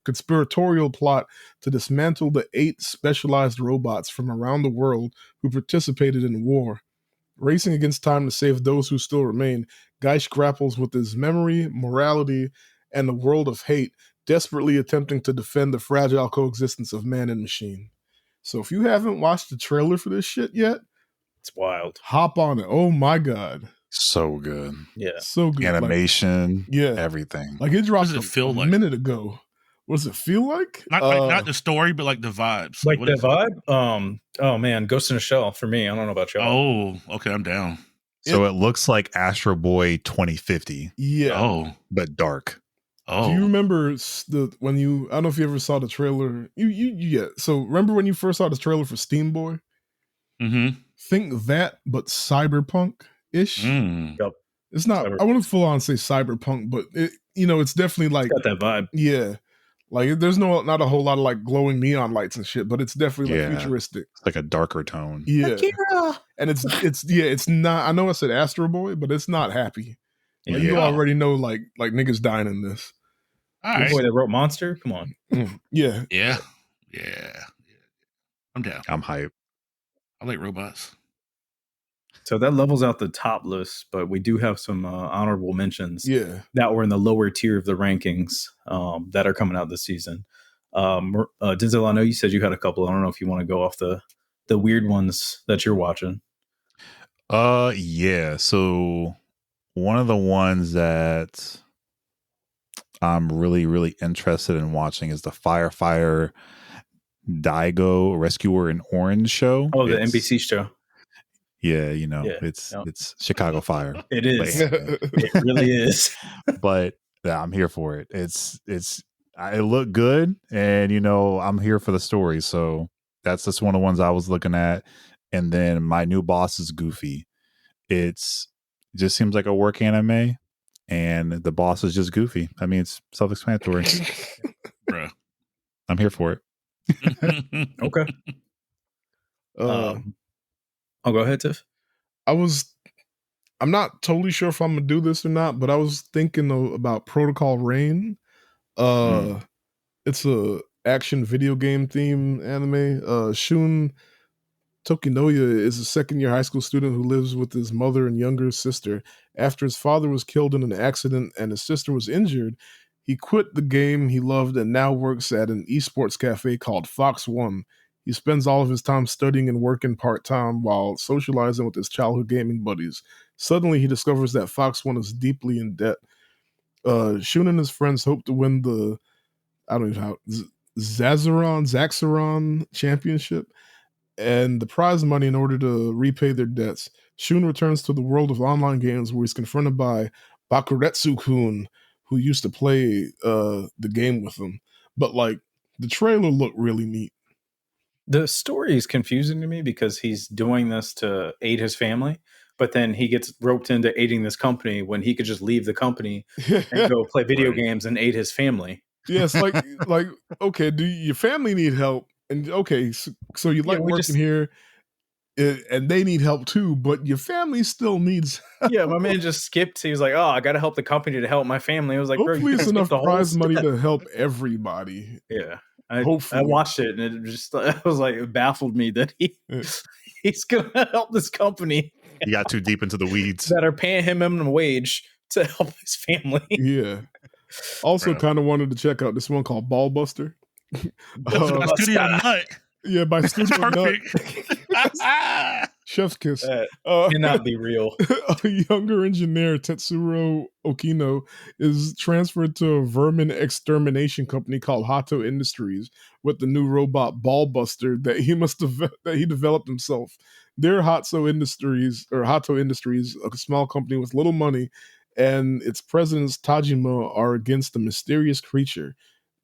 conspiratorial plot to dismantle the 8 specialized robots from around the world who participated in the war. Racing against time to save those who still remain, Geist grapples with his memory, morality, and the world of hate, desperately attempting to defend the fragile coexistence of man and machine. So if you haven't watched the trailer for this shit yet, it's wild. Hop on it. Oh my god, so good. Yeah, so good. Animation, yeah, everything. Like it dropped a minute ago. What does it feel like? Not the story, but like the vibes. Like the vibe. Oh man, Ghost in a Shell for me. I don't know about y'all. Oh, okay, I'm down. So it looks like Astro Boy 2050. Yeah. Oh, but dark. Oh, do you remember when you? I don't know if you ever saw the trailer. Yeah. So remember when you first saw the trailer for Steam Boy? Mm-hmm. Think that, but cyberpunk ish. Yep. It's not. I wouldn't full on say cyberpunk, but it's definitely like it's got that vibe. Yeah. Like there's not a whole lot of like glowing neon lights and shit, but it's definitely like futuristic. It's like a darker tone. Yeah. And it's not. I know I said Astro Boy, but it's not happy. Like, you already know like niggas dying in this. All right. Boy that wrote Monster. Come on. Yeah. I'm down. I'm hyped. I like robots. So that levels out the top list, but we do have some honorable mentions that were in the lower tier of the rankings that are coming out this season. Denzel, I know you said you had a couple. I don't know if you want to go off the weird ones that you're watching. Yeah. So one of the ones that I'm really, really interested in watching is the Firefighter Daigo Rescuer in Orange show. Oh, the NBC show. Yeah, it's Chicago Fire. It is. It really is. But yeah, I'm here for it. It looked good, and I'm here for the story. So that's just one of the ones I was looking at. And then My New Boss is Goofy. It just seems like a work anime, and the boss is just goofy. I mean, it's self-explanatory. Bruh. I'm here for it. Okay. I'll go ahead, Tiff. I'm not totally sure if I'm gonna do this or not, but I was thinking about Protocol Rain. It's a action video game theme anime. Shun Tokinoya is a second-year high school student who lives with his mother and younger sister. After his father was killed in an accident and his sister was injured, he quit the game he loved and now works at an esports cafe called Fox One. He spends all of his time studying and working part-time while socializing with his childhood gaming buddies. Suddenly, he discovers that Fox One is deeply in debt. Shun and his friends hope to win the, I don't know how, Zaxxeron Championship and the prize money in order to repay their debts. Shun returns to the world of online games where he's confronted by Bakuretsu-kun, who used to play the game with him. But like, the trailer looked really neat. The story is confusing to me because he's doing this to aid his family, but then he gets roped into aiding this company when he could just leave the company and go play video games and aid his family. Yes, like okay, do your family need help? And okay, so you like working here, and they need help too, but your family still needs help. Yeah, my man just skipped. He was like, "Oh, I got to help the company to help my family." I was like, hopefully it's enough prize money to help everybody. Yeah. I watched it and it was like, it baffled me that he's gonna help this company. He got too deep into the weeds that are paying him minimum wage to help his family. Yeah. Also, kind of wanted to check out this one called Ballbuster. Studio Nut. Yeah, by Studio Nut. Chef's kiss. Cannot be real. A younger engineer, Tetsuro Okino, is transferred to a vermin extermination company called Hato Industries with the new robot Ballbuster that he developed himself. Their Hato Industries, a small company with little money, and its presidents Tajima are against the mysterious creature.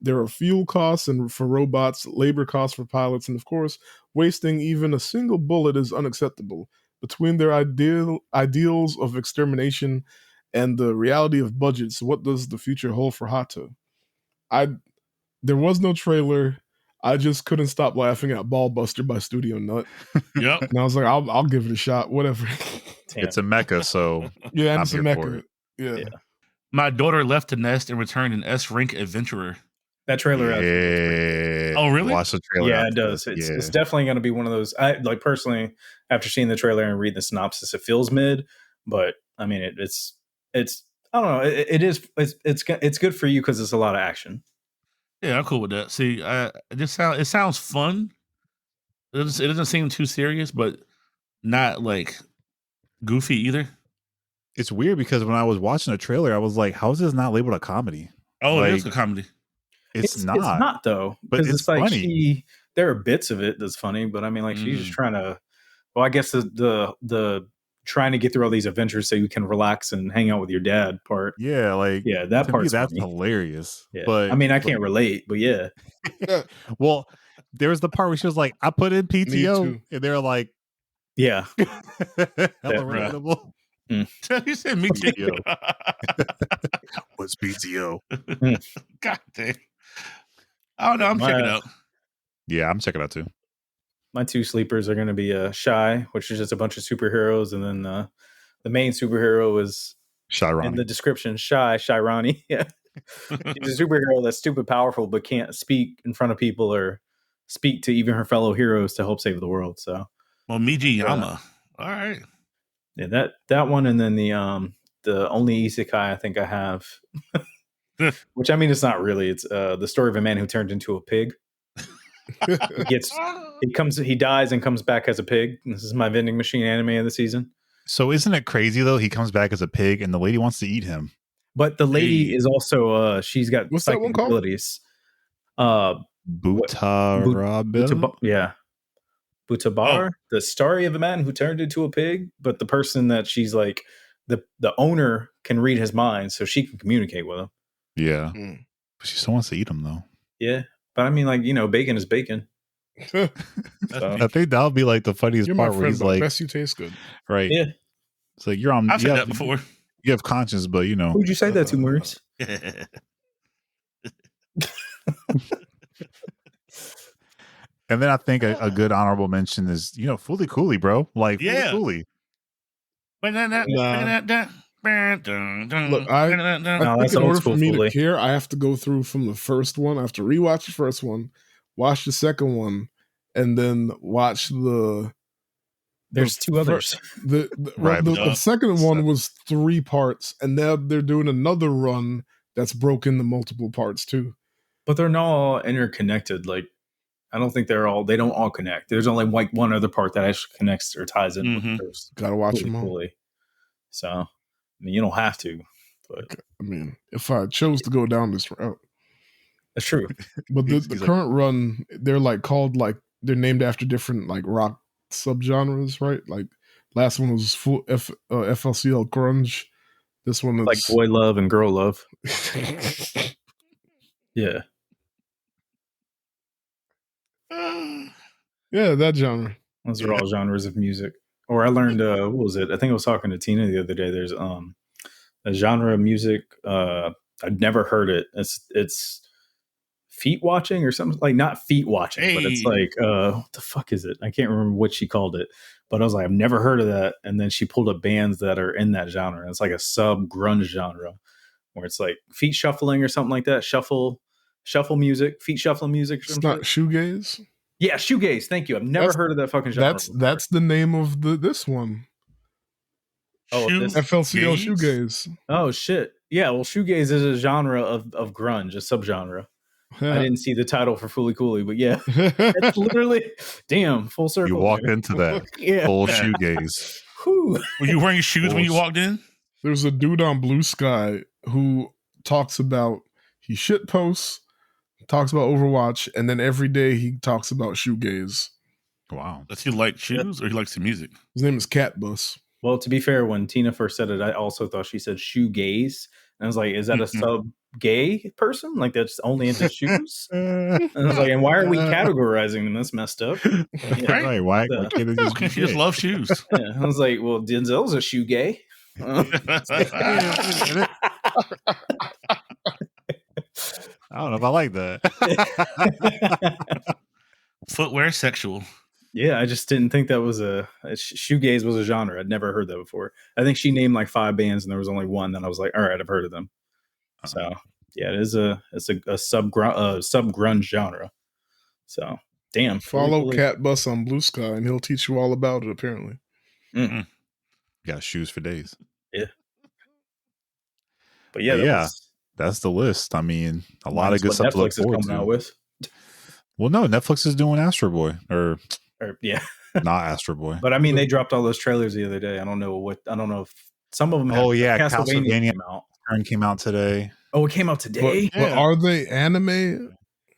There are fuel costs for robots, labor costs for pilots, and of course, wasting even a single bullet is unacceptable. Between their ideals of extermination and the reality of budgets, what does the future hold for Hato? There was no trailer. I just couldn't stop laughing at Ballbuster by Studio Nut. Yep. And I was like, I'll give it a shot. Whatever. It's a mecha, so yeah, and I'm it's a here mecha. for it. Yeah. My daughter left the nest and returned an S-rank adventurer. That trailer. Yeah. Oh, really? Watch the trailer. Yeah, it does. It's definitely going to be one of those. I like personally, after seeing the trailer and reading the synopsis, it feels mid, but I mean, it's. I don't know. It's good for you because it's a lot of action. Yeah, I'm cool with that. See, it sounds fun. It doesn't seem too serious, but not like goofy either. It's weird because when I was watching the trailer, I was like, "How is this not labeled a comedy?" Oh, like, it is a comedy. It's not. It's not though, but because it's like funny. there are bits of it that's funny, but I mean, like she's just trying to. Well, I guess the trying to get through all these adventures so you can relax and hang out with your dad part. Yeah, like that to part's me, that's funny. hilarious. Yeah, But I mean, I can't relate, but yeah. Well, there was the part where she was like, "I put in PTO," and they're like, "Yeah, hella relatable." You said me too. What's PTO? God damn. I don't know. I'm checking it out. Yeah, I'm checking it out too. My two sleepers are going to be Shy, which is just a bunch of superheroes, and then the main superhero is Shirani. in the description. Shirani. Yeah, she's a superhero that's stupid powerful, but can't speak in front of people or speak to even her fellow heroes to help save the world. So, well, Miji Yama. All right. Yeah, that one, and then the only isekai I think I have, which I mean, it's not really. It's the story of a man who turned into a pig. He dies and comes back as a pig. This is my vending machine anime of the season. So isn't it crazy though? He comes back as a pig, and the lady wants to eat him. But the lady is also she's got what's that one called? Abilities. Butabar, the story of a man who turned into a pig, but the person that she's like, the owner can read his mind, so she can communicate with him. Yeah, but she still wants to eat him though. Yeah, but I mean, like, bacon is bacon. So. I think that'll be like the funniest part where he's like, "Best you taste good." Right? Yeah, it's like you're on. I've said that before. You have conscience, but you know. Who'd you say that to, Maurice? And then I think a good honorable mention is, Fooly Cooly, bro. Like, yeah. Fooly Cooly. Look, I think in order for me to care, I have to go through from the first one. I have to rewatch the first one, watch the second one, and then watch There's two others. The second one was 3 parts, and now they're doing another run that's broken into multiple parts too. But they're not all interconnected. Like, I don't think they don't all connect. There's only like one other part that actually connects or ties in with the first. Gotta watch them all. So, I mean, you don't have to. But I mean, if I chose to go down this route, that's true. But the current run, they're they're named after different like rock subgenres, right? Like last one was full FLCL grunge. This one is like boy love and girl love. Yeah. Yeah, that genre. Those are all genres of music. Or I learned, what was it? I think I was talking to Tina the other day. There's a genre of music. I'd never heard it. It's feet watching or something, like not feet watching, but it's like, what the fuck is it? I can't remember what she called it, but I was like, I've never heard of that. And then she pulled up bands that are in that genre. And it's like a sub grunge genre where it's like feet shuffling or something like that. Shuffle music, feet shuffling music. It's not shoegaze. Yeah, shoegaze. Thank you. I've never heard of that fucking genre. That's the name of this one. Oh, FLCL shoegaze. Oh shit. Yeah, well, shoegaze is a genre of grunge, a subgenre. Yeah. I didn't see the title for Fooly Cooly, but yeah, it's literally full circle. You walked into that full shoegaze. Were you wearing shoes when you walked in? There's a dude on Blue Sky who talks about he shit posts, talks about Overwatch, and then every day he talks about shoegaze. Wow. Does he like shoes or he likes the music? His name is Catbus. Well, to be fair, when Tina first said it, I also thought she said shoegaze. And I was like, is that a sub-gay person? Like, that's only into shoes? And I was like, and why are we categorizing them? That's messed up. Yeah. Right. Why can't they just love shoes? Yeah. I was like, well, Denzel's a shoe gay. I don't know if I like that. Footwear sexual. Yeah, I just didn't think that was shoegaze was a genre. I'd never heard that before. I think she named like 5 bands and there was only one that I was like, all right, I've heard of them. So yeah, it's a sub grunge genre. So damn. Follow Catbus on Blue Sky and he'll teach you all about it apparently. Mm-hmm. Got shoes for days. Yeah. But yeah, that's the list. I mean, a lot of good stuff to look forward to. With. Well, no, Netflix is doing Astro Boy or Or, yeah. Not Astro Boy. But I mean, they dropped all those trailers the other day. I don't know if some of them. Oh yeah, Castlevania came out. Came out today. Oh, it came out today. But are they anime?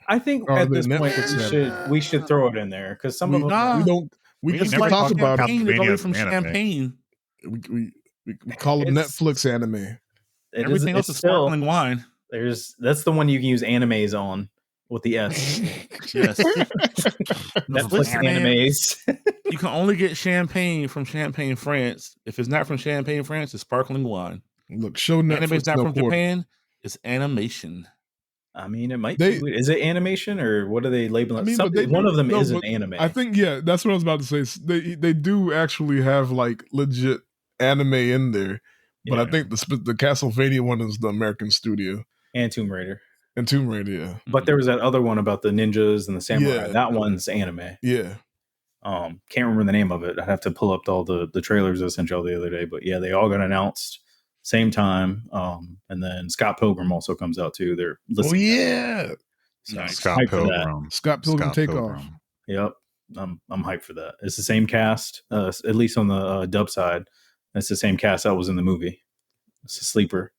I think Or at the this point Netflix we should throw it in there because some of them we can talk about it. Champagne is only from Champagne. We call them Netflix anime. Everything else is sparkling wine. That's the one you can use animes on with the S. Yes. Netflix animes. You can only get champagne from Champagne, France. If it's not from Champagne, France, it's sparkling wine. Look, show Netflix. Anime's not from Japan. It's animation. I mean, it might be. Is it animation or what are they labeling? I mean, one of them is an anime. I think, yeah, that's what I was about to say. They do actually have like legit anime in there, but I think the Castlevania one is the American studio. And Tomb Raider. Yeah. But there was that other one about the ninjas and the samurai. That one's anime. Yeah. Can't remember the name of it. I'd have to pull up all the trailers I sent y'all the other day. But yeah, they all got announced same time. And then Scott Pilgrim also comes out too. They're listening. Oh yeah. So Scott Pilgrim. Scott Pilgrim Takeoff. Yep. I'm hyped for that. It's the same cast, at least on the dub side. It's the same cast that was in the movie. It's a sleeper.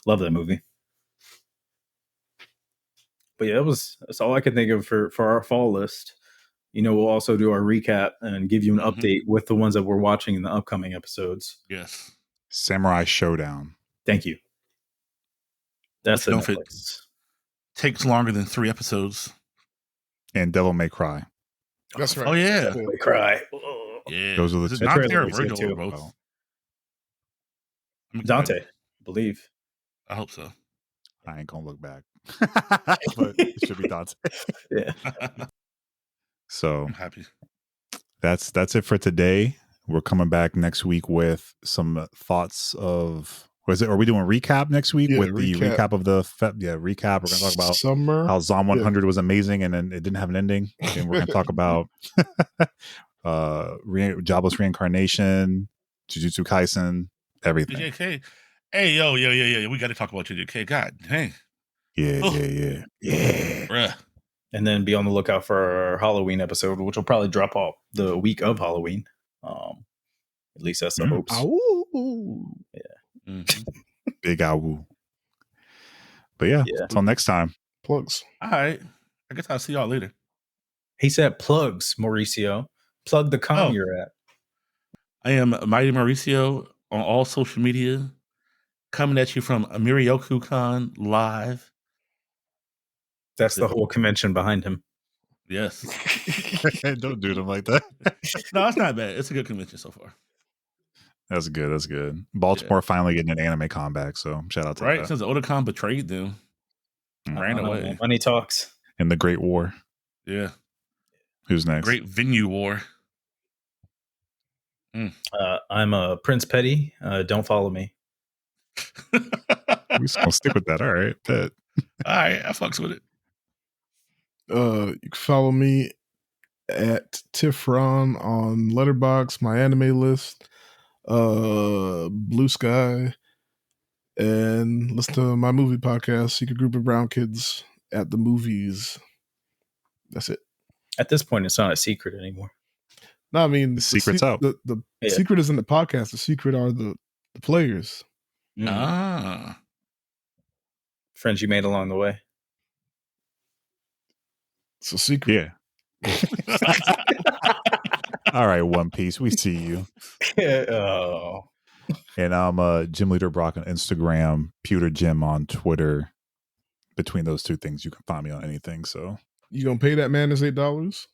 Love that movie. But yeah, that's all I could think of for our fall list. We'll also do our recap and give you an update with the ones that we're watching in the upcoming episodes. Yes. Samurai Showdown. Thank you. That's the Netflix. It takes longer than 3 episodes. And Devil May Cry. That's right. Oh yeah. Devil May Cry. Yeah. Those are the two. Dante or Virgil or both? Dante, I believe. I hope so. I ain't gonna look back. But it should be Dante. Yeah. So I'm happy. That's it for today. We're coming back next week with some thoughts of are we doing recap next week with the recap of the recap. We're gonna talk about Summer. How Zom 100 was amazing and then it didn't have an ending. And we're gonna talk about Jobless Reincarnation, Jujutsu Kaisen, everything. JJK. Hey, yo. We got to talk about JJK. God dang. Yeah. Bruh. And then be on the lookout for our Halloween episode, which will probably drop off the week of Halloween. At least that's the hopes. Yeah. Big ow. But yeah, until next time. Plugs. All right. I guess I'll see y'all later. He said plugs, Mauricio. Plug the con you're at. I am Mighty Mauricio on all social media. Coming at you from Mirioku Con live. That's the whole convention behind him. Yes. Don't do them like that. No, it's not bad. It's a good convention so far. That's good. Baltimore finally getting an anime con back, so shout out to that. Since the Otakon betrayed them. Ran away. Money talks. In the Great War. Yeah. Who's next? Great Venue War. I'm Prince Petty. Don't follow me. We're just gonna stick with that. All right. Bet. All right, I fucks with it. You can follow me at Tiffron on Letterboxd, my anime list, Blue Sky, and listen to my movie podcast, Secret Group of Brown Kids at the Movies. That's it. At this point, it's not a secret anymore. No, I mean the secret's out. The secret isn't the podcast. The secret are the players. Friends you made along the way. It's a secret. Yeah. All right, One Piece. We see you. Oh. And I'm Gym Leader Brock on Instagram, Pewter Gym on Twitter. Between those two things, you can find me on anything. So you gonna pay that man his $8?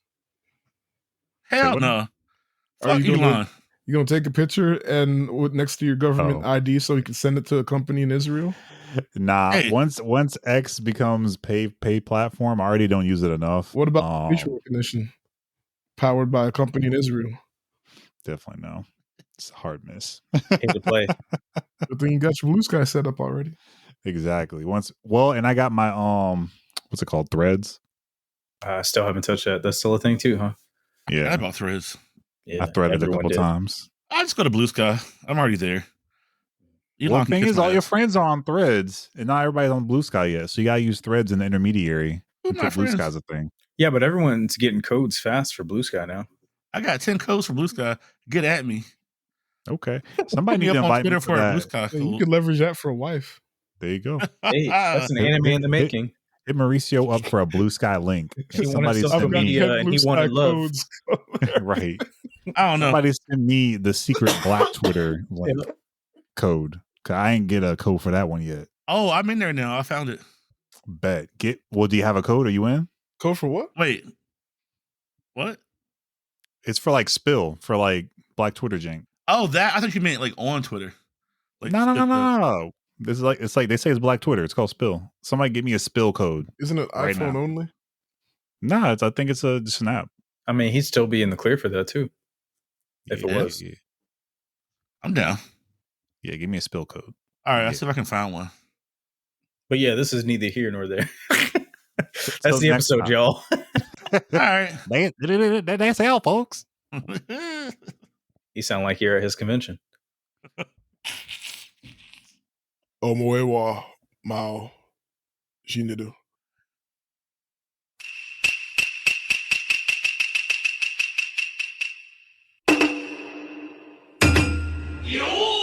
Hell no. Are you gonna take a picture and next to your government ID so you can send it to a company in Israel? Nah. Hey. Once X becomes pay platform, I already don't use it enough. What about facial recognition powered by a company in Israel? Definitely no. It's a hard miss. Hate to play. Good thing you got your Blue Sky set up already. Exactly. And I got my what's it called? Threads. I still haven't touched that. That's still a thing too, huh? Yeah. I bought Threads. Yeah, I threaded a couple times. I just go to Blue Sky. I'm already there. Well, the thing is, all your friends are on Threads, and not everybody's on Blue Sky yet. So you gotta use Threads in the intermediary until Blue Sky's a thing. Yeah, but everyone's getting codes fast for Blue Sky now. I got 10 codes for Blue Sky. Get at me. Okay. Somebody Hit me need to up on invite me Twitter to for a Blue that. Sky Yeah, you code. could leverage that for a wife. There you go. Hey, that's an anime in the making. Hit Mauricio up for a Blue Sky link. He wanted Somebody social send me media and he wanted love. Codes. right. I don't know. Somebody send me the secret black Twitter link code. 'Cause I ain't get a code for that one yet. Oh, I'm in there now. I found it. Bet. Well, do you have a code? Are you in? Code for what? Wait. What? It's for like spill for like black Twitter jank. Oh, that I thought you meant like on Twitter. Like No. This is like it's like they say it's black Twitter. It's called spill. Somebody give me a spill code. Isn't it right iPhone now. only? Nah, I think it's just an app. I mean, he'd still be in the clear for that too. If it was. Yeah. I'm down. Yeah, give me a spill code. All right, let's see if I can find one. But yeah, this is neither here nor there. That's Till the next episode, time. y'all. All right. That's out, folks. You sound like you're at his convention. Omoewa Mao Shinidu. Yo!